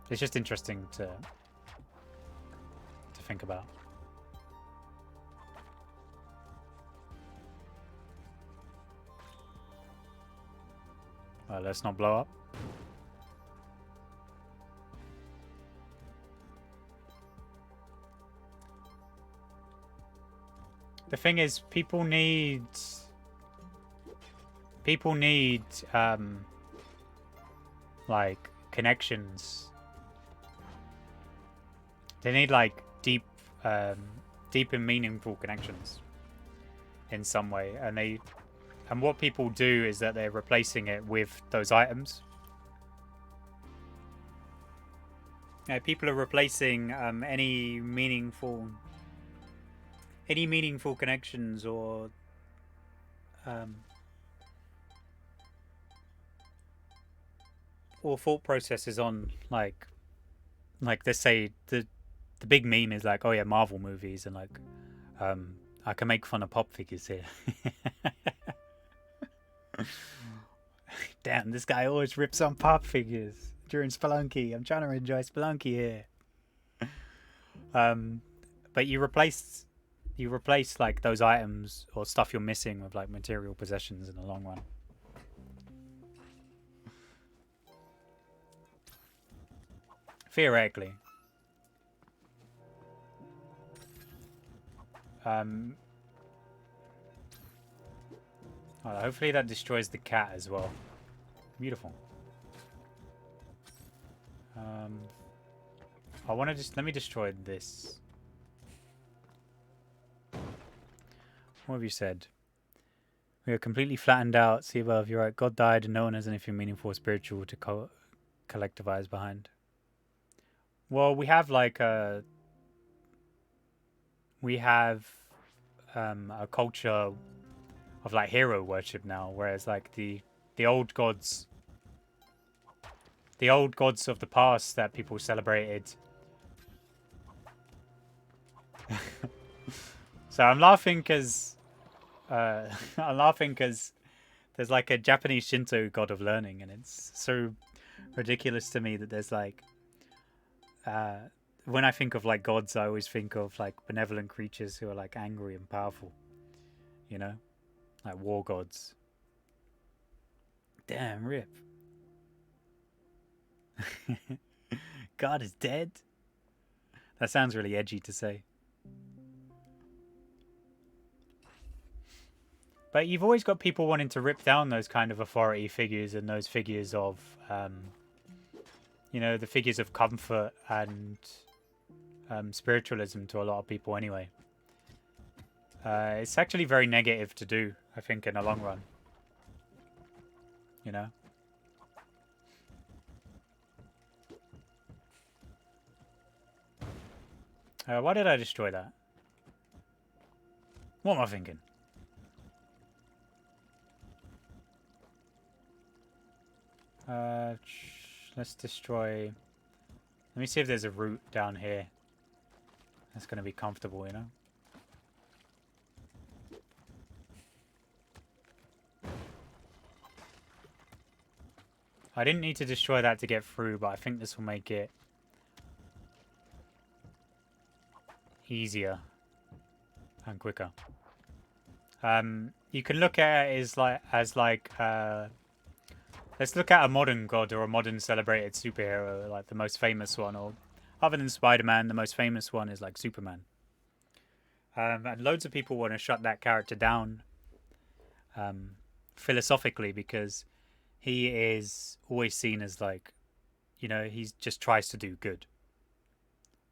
It's just interesting to think about. Let's not blow up. The thing is, people need like connections. They need like deep and meaningful connections in some way, and what people do is that they're replacing it with those items. People are replacing any meaningful connections or thought processes on like let's say the big meme is like, oh yeah, Marvel movies, and like I can make fun of pop figures here. Damn, this guy always rips on pop figures during Spelunky. I'm trying to enjoy Spelunky here. But you replace like those items or stuff you're missing with like material possessions in the long run. Theoretically. Hopefully that destroys the cat as well. Beautiful. I want to let me destroy this. What have you said? We are completely flattened out. See above, you're right. God died and no one has anything meaningful or spiritual to collectivize behind. Well, we have like a culture of like hero worship now, whereas like the old gods of the past that people celebrated. So I'm laughing because there's like a Japanese Shinto god of learning, and it's so ridiculous to me that there's like when I think of like gods, I always think of like benevolent creatures who are like angry and powerful, you know, like war gods. Damn, rip. God is dead? That sounds really edgy to say. But you've always got people wanting to rip down those kind of authority figures and those figures of, you know, the figures of comfort and spiritualism to a lot of people anyway. It's actually very negative to do, I think, in the long run. You know? Why did I destroy that? What am I thinking? Let's destroy... Let me see if there's a route down here that's going to be comfortable, you know? I didn't need to destroy that to get through, but I think this will make it easier and quicker. You can look at it as like let's look at a modern god or a modern celebrated superhero, like the most famous one, or other than Spider-Man, the most famous one is like Superman. And loads of people want to shut that character down philosophically because he is always seen as like, you know, he just tries to do good.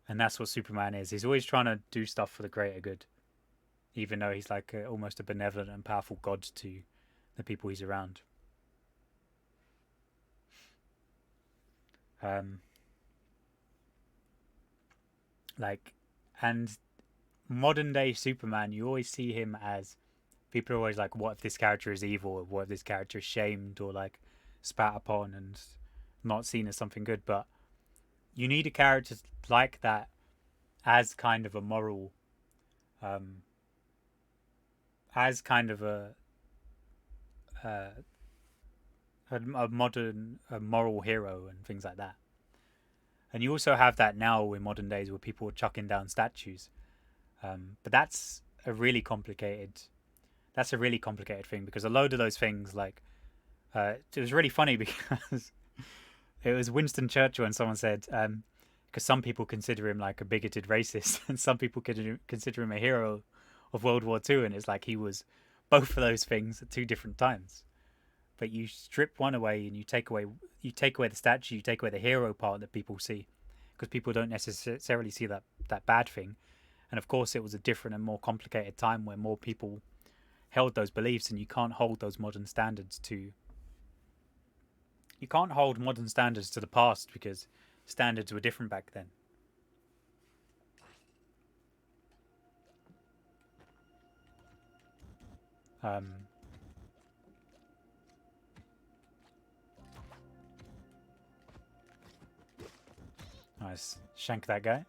And that's what Superman is. He's always trying to do stuff for the greater good. Even though he's like almost a benevolent and powerful god to the people he's around. And modern day Superman, you always see him as, people are always like, what if this character is evil, or what if this character is shamed or like spat upon and not seen as something good. But you need a character like that as kind of a moral, as kind of a modern moral hero and things like that. And you also have that now in modern days where people are chucking down statues. But that's a really complicated thing, because a load of those things, like, it was really funny because it was Winston Churchill, and someone said, because some people consider him like a bigoted racist and some people consider him a hero of World War II, and it's like he was both of those things at two different times. But you strip one away and you take away the statue, you take away the hero part that people see, because people don't necessarily see that bad thing. And of course it was a different and more complicated time where more people held those beliefs, and you can't hold those modern standards to... You can't hold modern standards to the past because standards were different back then. Nice. Shank that guy.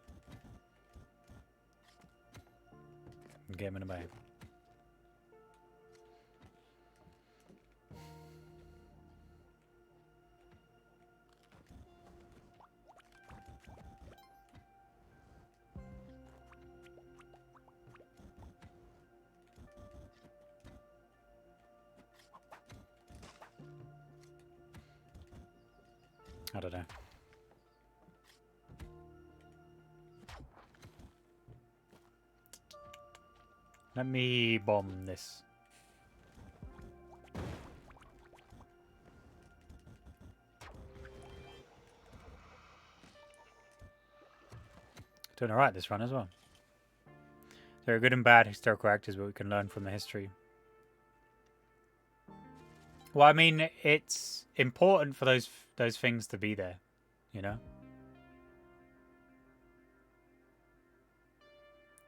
Get him in a bag. I don't know. Let me bomb this. Doing alright this run as well. There are good and bad historical actors, but we can learn from the history. Well, I mean, it's important for those things to be there, you know?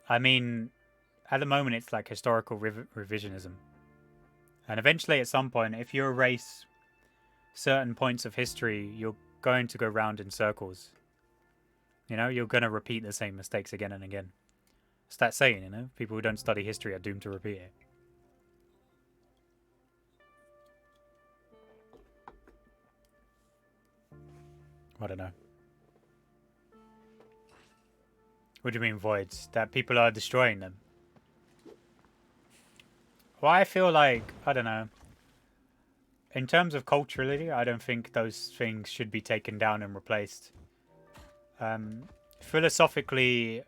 I mean, at the moment it's like historical revisionism. And eventually at some point, if you erase certain points of history, you're going to go round in circles. You know, you're going to repeat the same mistakes again and again. It's that saying, you know? People who don't study history are doomed to repeat it. I don't know. What do you mean voids? That people are destroying them? Well, I feel like, I don't know. In terms of culturally, I don't think those things should be taken down and replaced. Philosophically,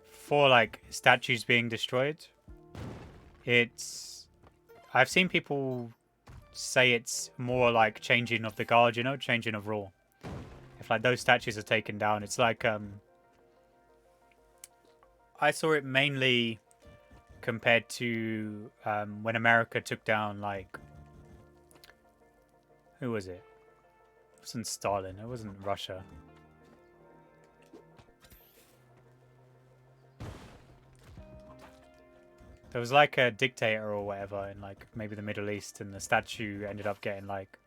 for like statues being destroyed, I've seen people say it's more like changing of the guard, you know, changing of rule. If like those statues are taken down, it's like I saw it mainly compared to when America took down, like, who was it? It wasn't Stalin, it wasn't Russia. There was like a dictator or whatever in like maybe the Middle East, and the statue ended up getting like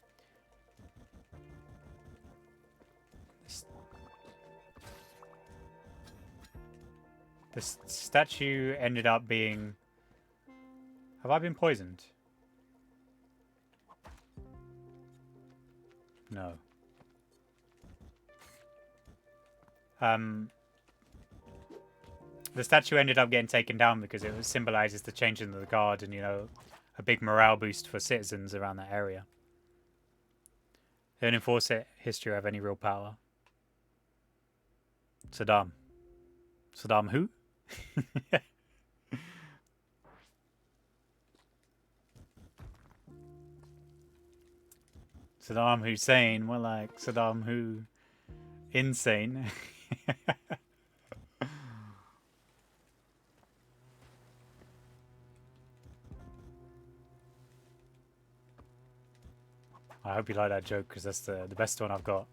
the statue ended up being. Have I been poisoned? No. The statue ended up getting taken down because it symbolizes the changing of the guard and, you know, a big morale boost for citizens around that area. They don't enforce it. History have any real power. Saddam. Saddam who? Saddam Hussein, more like Saddam who? Insane. I hope you like that joke because that's the best one I've got.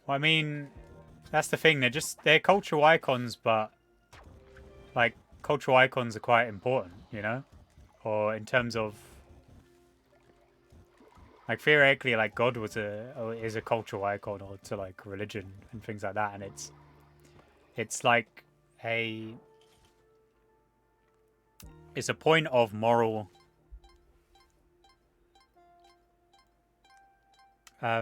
Well, I mean, that's the thing. They're cultural icons, but like cultural icons are quite important, you know, or in terms of like theoretically, like God is a cultural icon, or to like religion and things like that, and it's like it's a point of moral I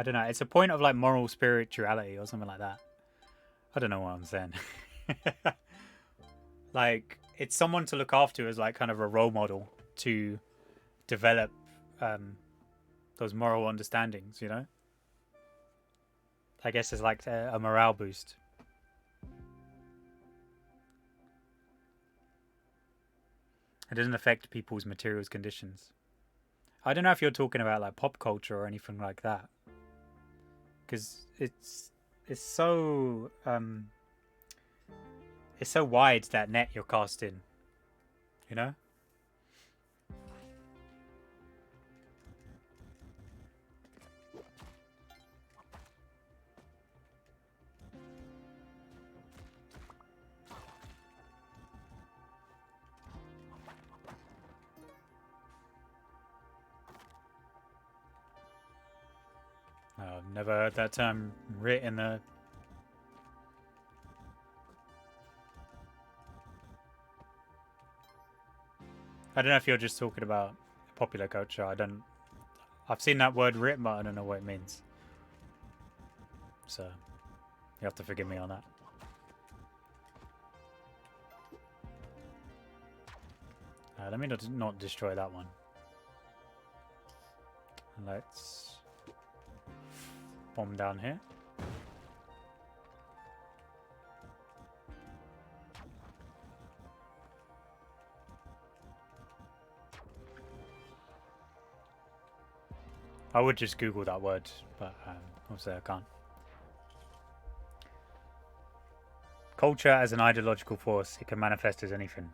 don't know, it's a point of like moral spirituality or something like that. I don't know what I'm saying. Like, it's someone to look after as like kind of a role model to develop those moral understandings, you know? I guess it's like a morale boost. It doesn't affect people's materials conditions. I don't know if you're talking about like pop culture or anything like that, because it's so wide, that net you're cast in, you know. I've never heard that term written in the. I don't know if you're just talking about popular culture. I've seen that word written, but I don't know what it means. So you have to forgive me on that. Let me not destroy that one. Let's bomb down here. I would just Google that word, but obviously I can't. Culture as an ideological force, it can manifest as anything.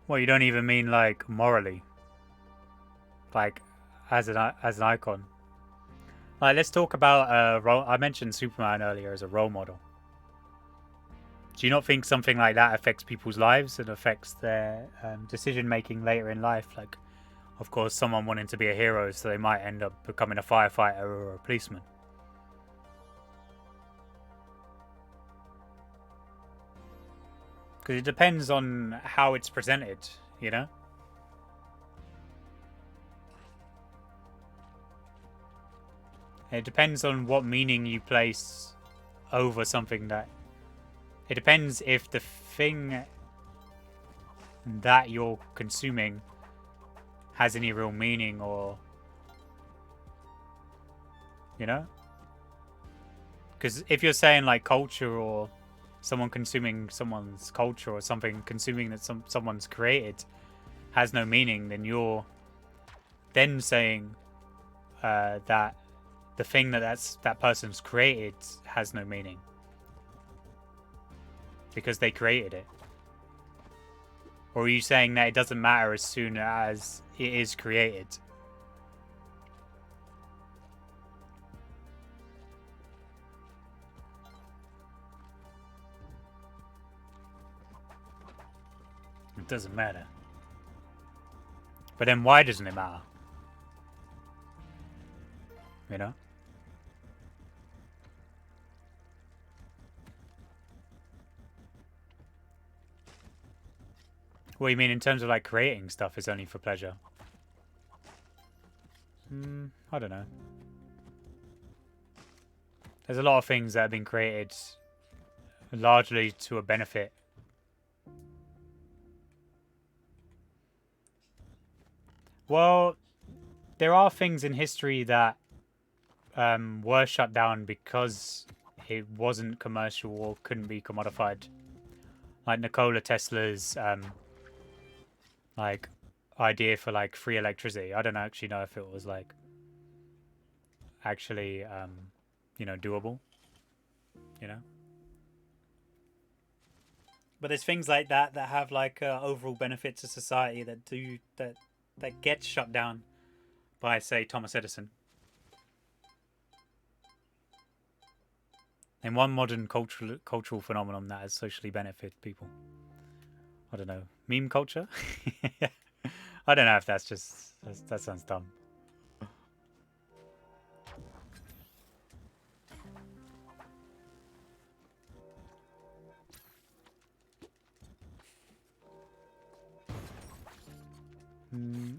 Well, you don't even mean like morally, like as an icon. Like, let's talk about I mentioned Superman earlier as a role model. Do you not think something like that affects people's lives and affects their decision making later in life? Like, of course, someone wanting to be a hero, so they might end up becoming a firefighter or a policeman. Because it depends on how it's presented, you know? It depends on what meaning you place over something that... It depends if the thing that you're consuming has any real meaning, or You know? Because if you're saying like culture or someone consuming someone's culture or something consuming that someone's created has no meaning, then you're then saying that the thing that person's created has no meaning because they created it. Or are you saying that it doesn't matter as soon as it is created? It doesn't matter. But then why doesn't it matter? You know? What do you mean in terms of like creating stuff is only for pleasure? I don't know. There's a lot of things that have been created largely to a benefit. Well, there are things in history that were shut down because it wasn't commercial or couldn't be commodified. Like Nikola Tesla's like idea for like free electricity. I don't actually know if it was like actually you know, doable. You know? But there's things like that that have like overall benefit to society that get shut down by, say, Thomas Edison. And one modern cultural phenomenon that has socially benefited people. I don't know. Meme culture? I don't know if that's just... that sounds dumb.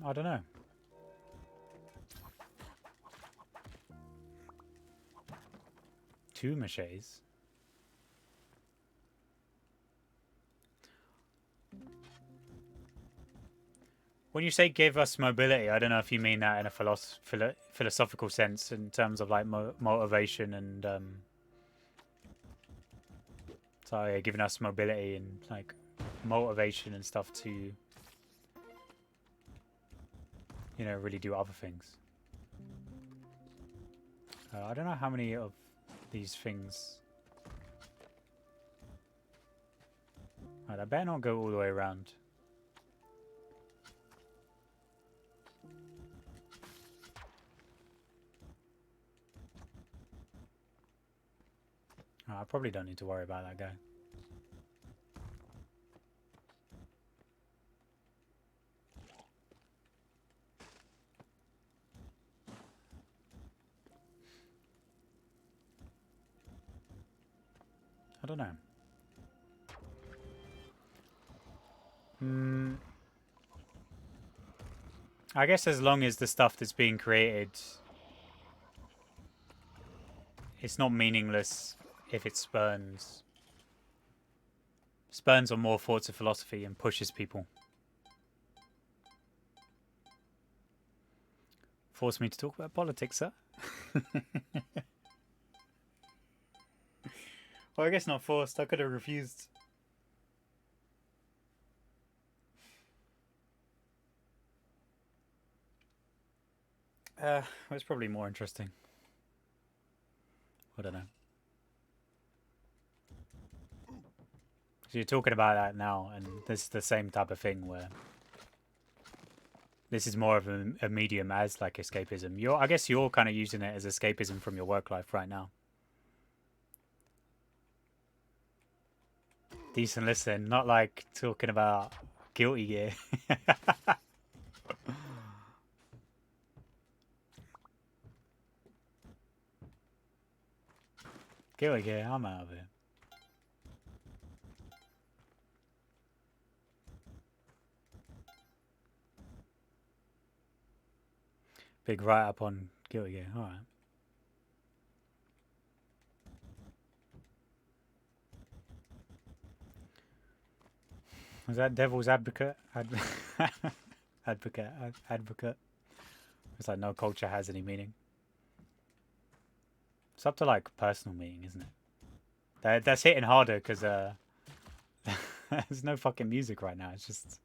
I don't know. Two machetes? When you say give us mobility, I don't know if you mean that in a philosophical sense in terms of like motivation and so yeah, giving us mobility and like motivation and stuff to, you know, really do other things. I don't know how many of these things. Right, I better not go all the way around. I probably don't need to worry about that guy. I don't know. I guess as long as the stuff that's being created, it's not meaningless if it spurns on more thoughts of philosophy and pushes people. Force me to talk about politics, sir? Well, I guess not forced. I could have refused. It's probably more interesting. I don't know. So you're talking about that now, and this is the same type of thing where this is more of a medium as like escapism. I guess you're kind of using it as escapism from your work life right now. Decent listen, not like talking about Guilty Gear. Guilty Gear, I'm out of it. Big write-up on Guilty Gear, alright. Was that Devil's Advocate? Advocate. It's like no culture has any meaning. It's up to like personal meeting, isn't it? That's hitting harder because there's no fucking music right now. It's just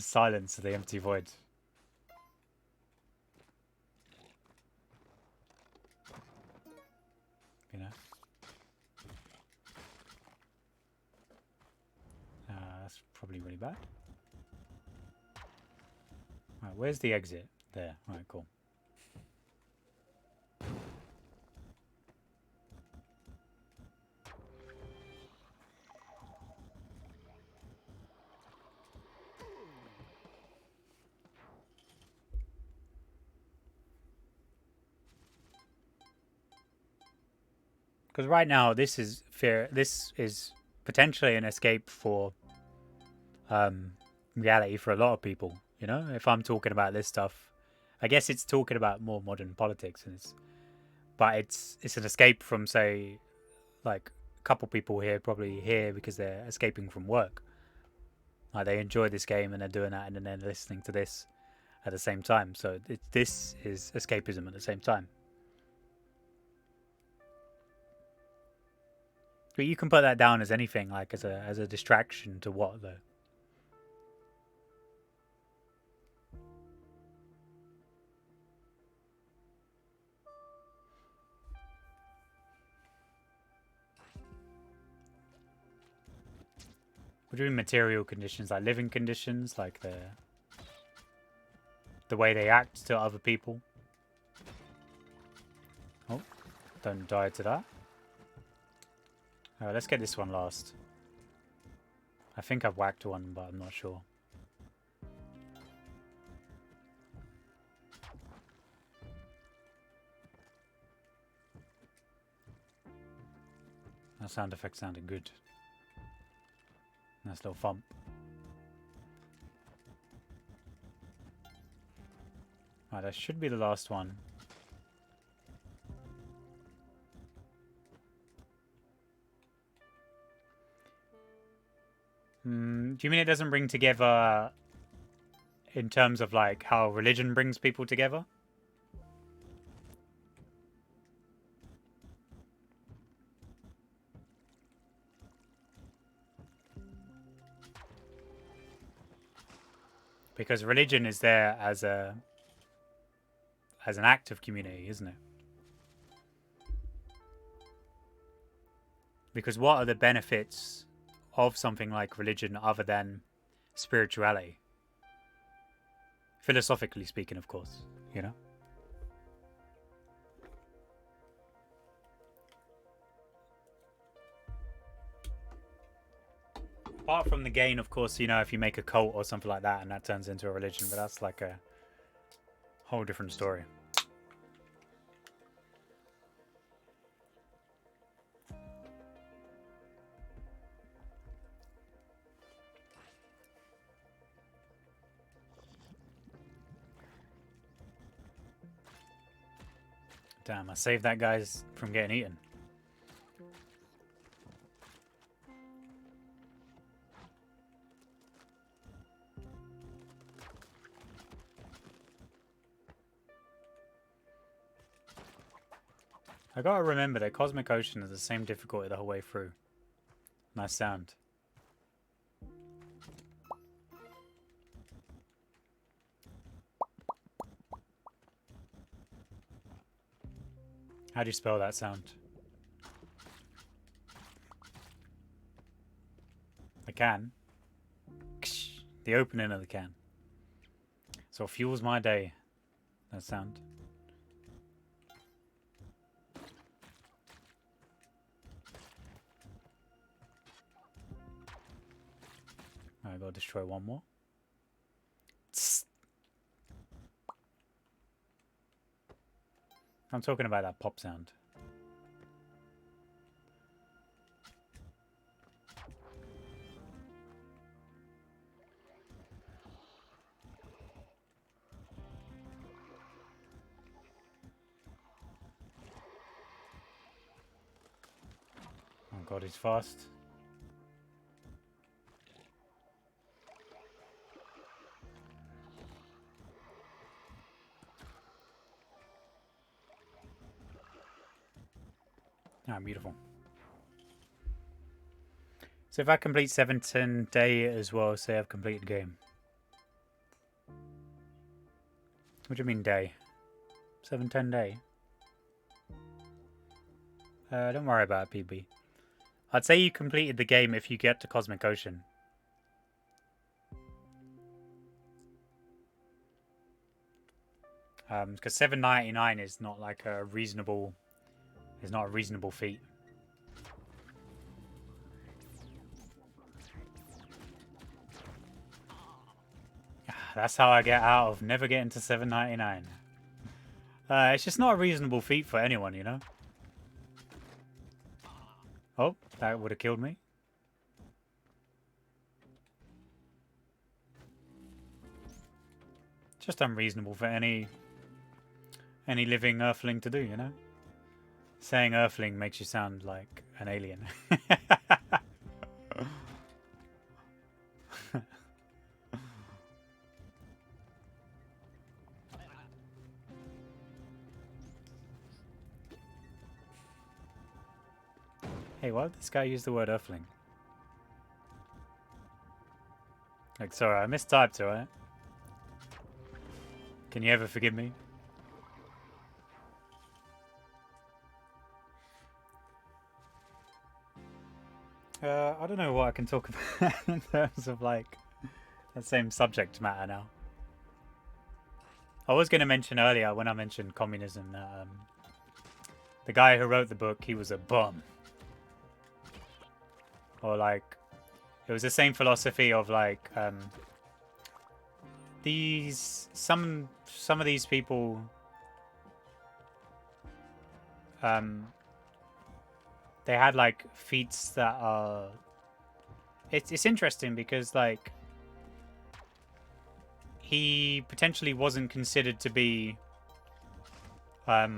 silence to the empty void. You know. That's probably really bad. Right, where's the exit? There. Alright, cool. Because right now, this is fear. This is potentially an escape for reality for a lot of people. You know, if I'm talking about this stuff, I guess it's talking about more modern politics, and it's an escape from, say, like a couple people here probably here because they're escaping from work. Like they enjoy this game and they're doing that, and then they're listening to this at the same time. So this is escapism at the same time. But you can put that down as anything, like as a distraction to what though? What do you mean material conditions? Like living conditions, like the way they act to other people? Oh, don't die to that. Alright, let's get this one last. I think I've whacked one, but I'm not sure. That sound effect sounded good. Nice little thump. Right, that should be the last one. Do you mean it doesn't bring together in terms of like how religion brings people together? Because religion is there as an act of community, isn't it? Because what are the benefits of something like religion other than spirituality? Philosophically speaking, of course, you know? Apart from the gain, of course, you know, if you make a cult or something like that and that turns into a religion, but that's like a whole different story. Damn, I saved that guy's from getting eaten. I gotta remember that Cosmic Ocean is the same difficulty the whole way through. Nice sound. How do you spell that sound? The can. The opening of the can. So it fuels my day. That sound. I gotta destroy one more. I'm talking about that pop sound. Oh god, he's fast. Ah, beautiful. So if I complete 7-10 day as well, say I've completed game. What do you mean day? 7-10 day? Don't worry about it, PB. I'd say you completed the game if you get to Cosmic Ocean. Because 7.99 is not like a reasonable... It's not a reasonable feat. That's how I get out of never getting to 7.99. It's just not a reasonable feat for anyone, you know? Oh, that would have killed me. Just unreasonable for any living Earthling to do, you know? Saying Earthling makes you sound like an alien. Hey, why did this guy use the word Earthling? Like, sorry, I mistyped, alright? Can you ever forgive me? I don't know what I can talk about in terms of, like, the same subject matter now. I was going to mention earlier, when I mentioned communism, that the guy who wrote the book, he was a bum. Or, like, it was the same philosophy of, like, some of these people, they had, like, feats that are... It's interesting because, like, he potentially wasn't considered to be that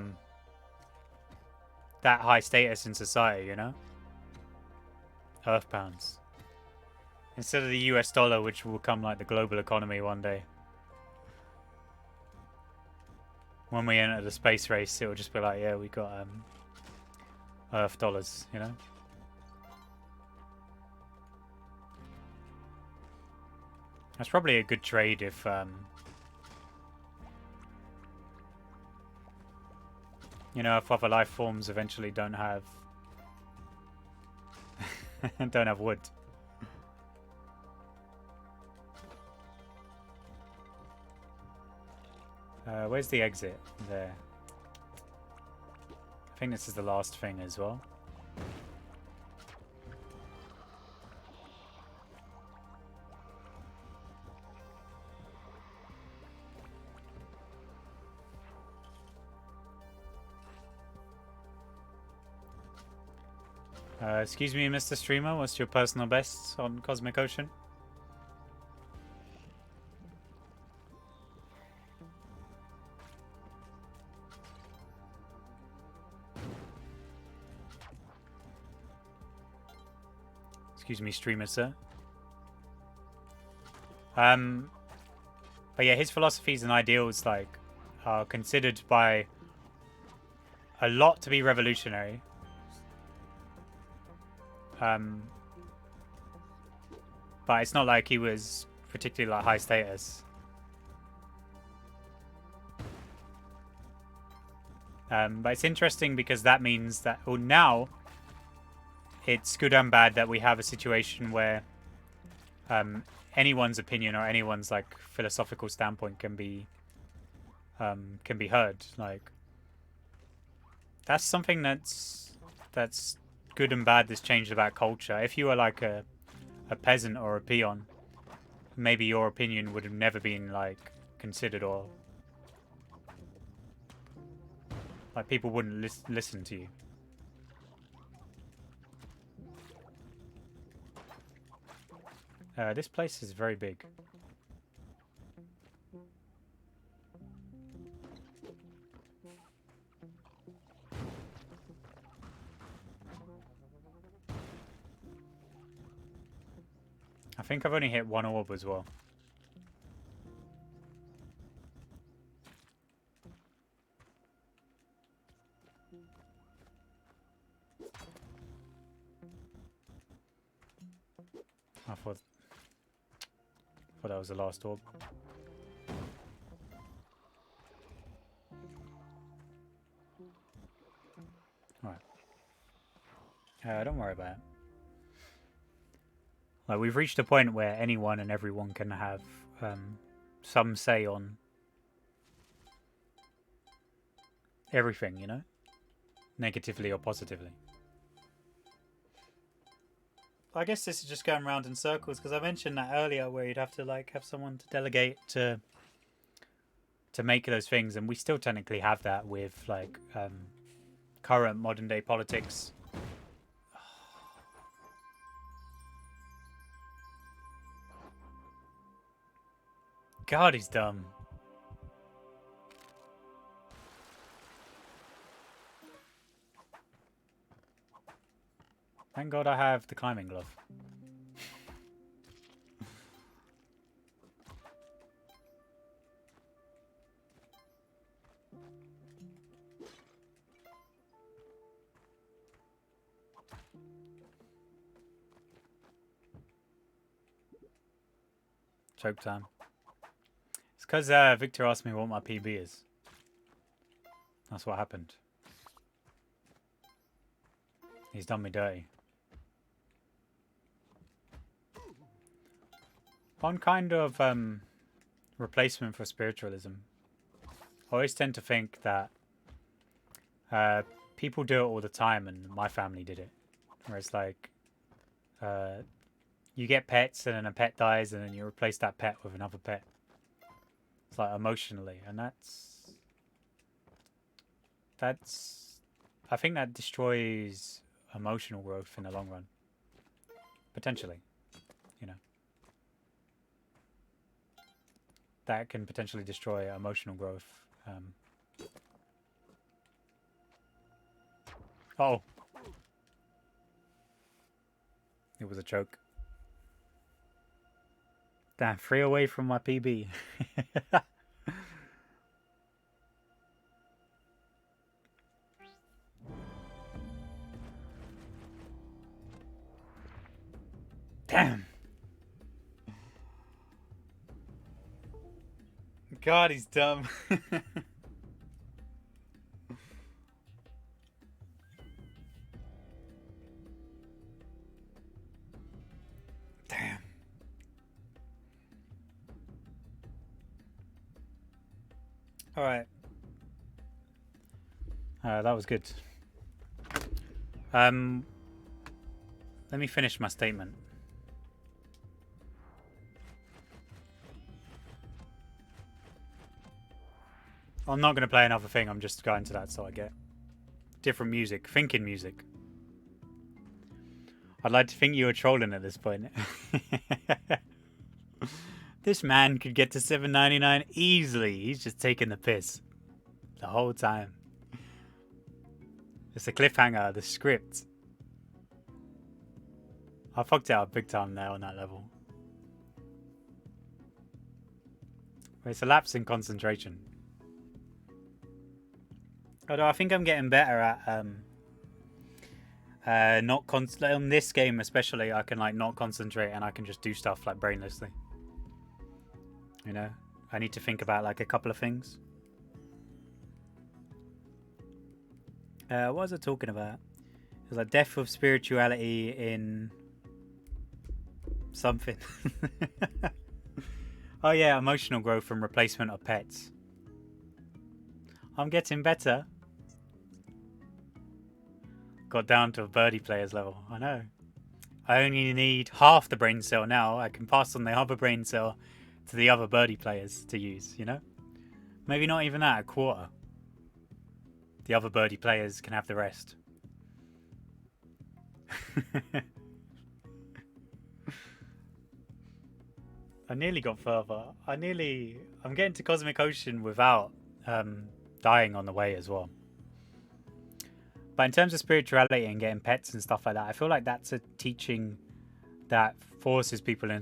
high status in society, you know? Earth pounds. Instead of the US dollar, which will become like the global economy one day. When we enter the space race, it will just be like, yeah, we got Earth dollars, you know? That's probably a good trade if you know, if other life forms eventually don't have don't have wood. Where's the exit? There. I think this is the last thing as well. Excuse me, Mr. Streamer, what's your personal best on Cosmic Ocean? Excuse me, streamer, sir. But yeah, his philosophies and ideals, like, are considered by a lot to be revolutionary. But it's not like he was particularly like high status. But it's interesting because that means that, well, now it's good and bad that we have a situation where anyone's opinion or anyone's like philosophical standpoint can be heard. Like, that's something that's good and bad that's changed about culture. If you were like a peasant or a peon, maybe your opinion would have never been like considered, or like people wouldn't listen to you. This place is very big. I think I've only hit one orb as well. Thought that was the last orb. Alright. Don't worry about it. Like, we've reached a point where anyone and everyone can have some say on everything, you know? Negatively or positively. I guess this is just going round in circles, because I mentioned that earlier where you'd have to like have someone to delegate to make those things, and we still technically have that with like current modern day politics. God, he's dumb. Thank God I have the climbing glove. Choke time. It's because Victor asked me what my PB is. That's what happened. He's done me dirty. One kind of replacement for spiritualism. I always tend to think that people do it all the time, and my family did it. Where it's like you get pets, and then a pet dies, and then you replace that pet with another pet. It's like emotionally, and that's I think that destroys emotional growth in the long run. Potentially, you know. That can potentially destroy emotional growth. Oh. It was a joke. Damn, 3 away from my PB. Damn. God, he's dumb. Damn. All right. That was good. Let me finish my statement. I'm not going to play another thing. I'm just going to that so I get different music. Thinking music. I'd like to think you were trolling at this point. This man could get to $7.99 easily. He's just taking the piss the whole time. It's a cliffhanger, the script. I fucked it up big time there on that level. It's a lapse in concentration. Although I think I'm getting better at not on this game especially. I can like not concentrate and I can just do stuff like brainlessly. You know, I need to think about like a couple of things. What was I talking about? It was like death of spirituality in something. Oh yeah, emotional growth from replacement of pets. I'm getting better. Got down to a birdie player's level. I know. I only need half the brain cell now. I can pass on the other brain cell to the other birdie players to use, you know? Maybe not even that, a quarter. The other birdie players can have the rest. I nearly got further. I'm getting to Cosmic Ocean without dying on the way as well. But in terms of spirituality and getting pets and stuff like that, I feel like that's a teaching that forces people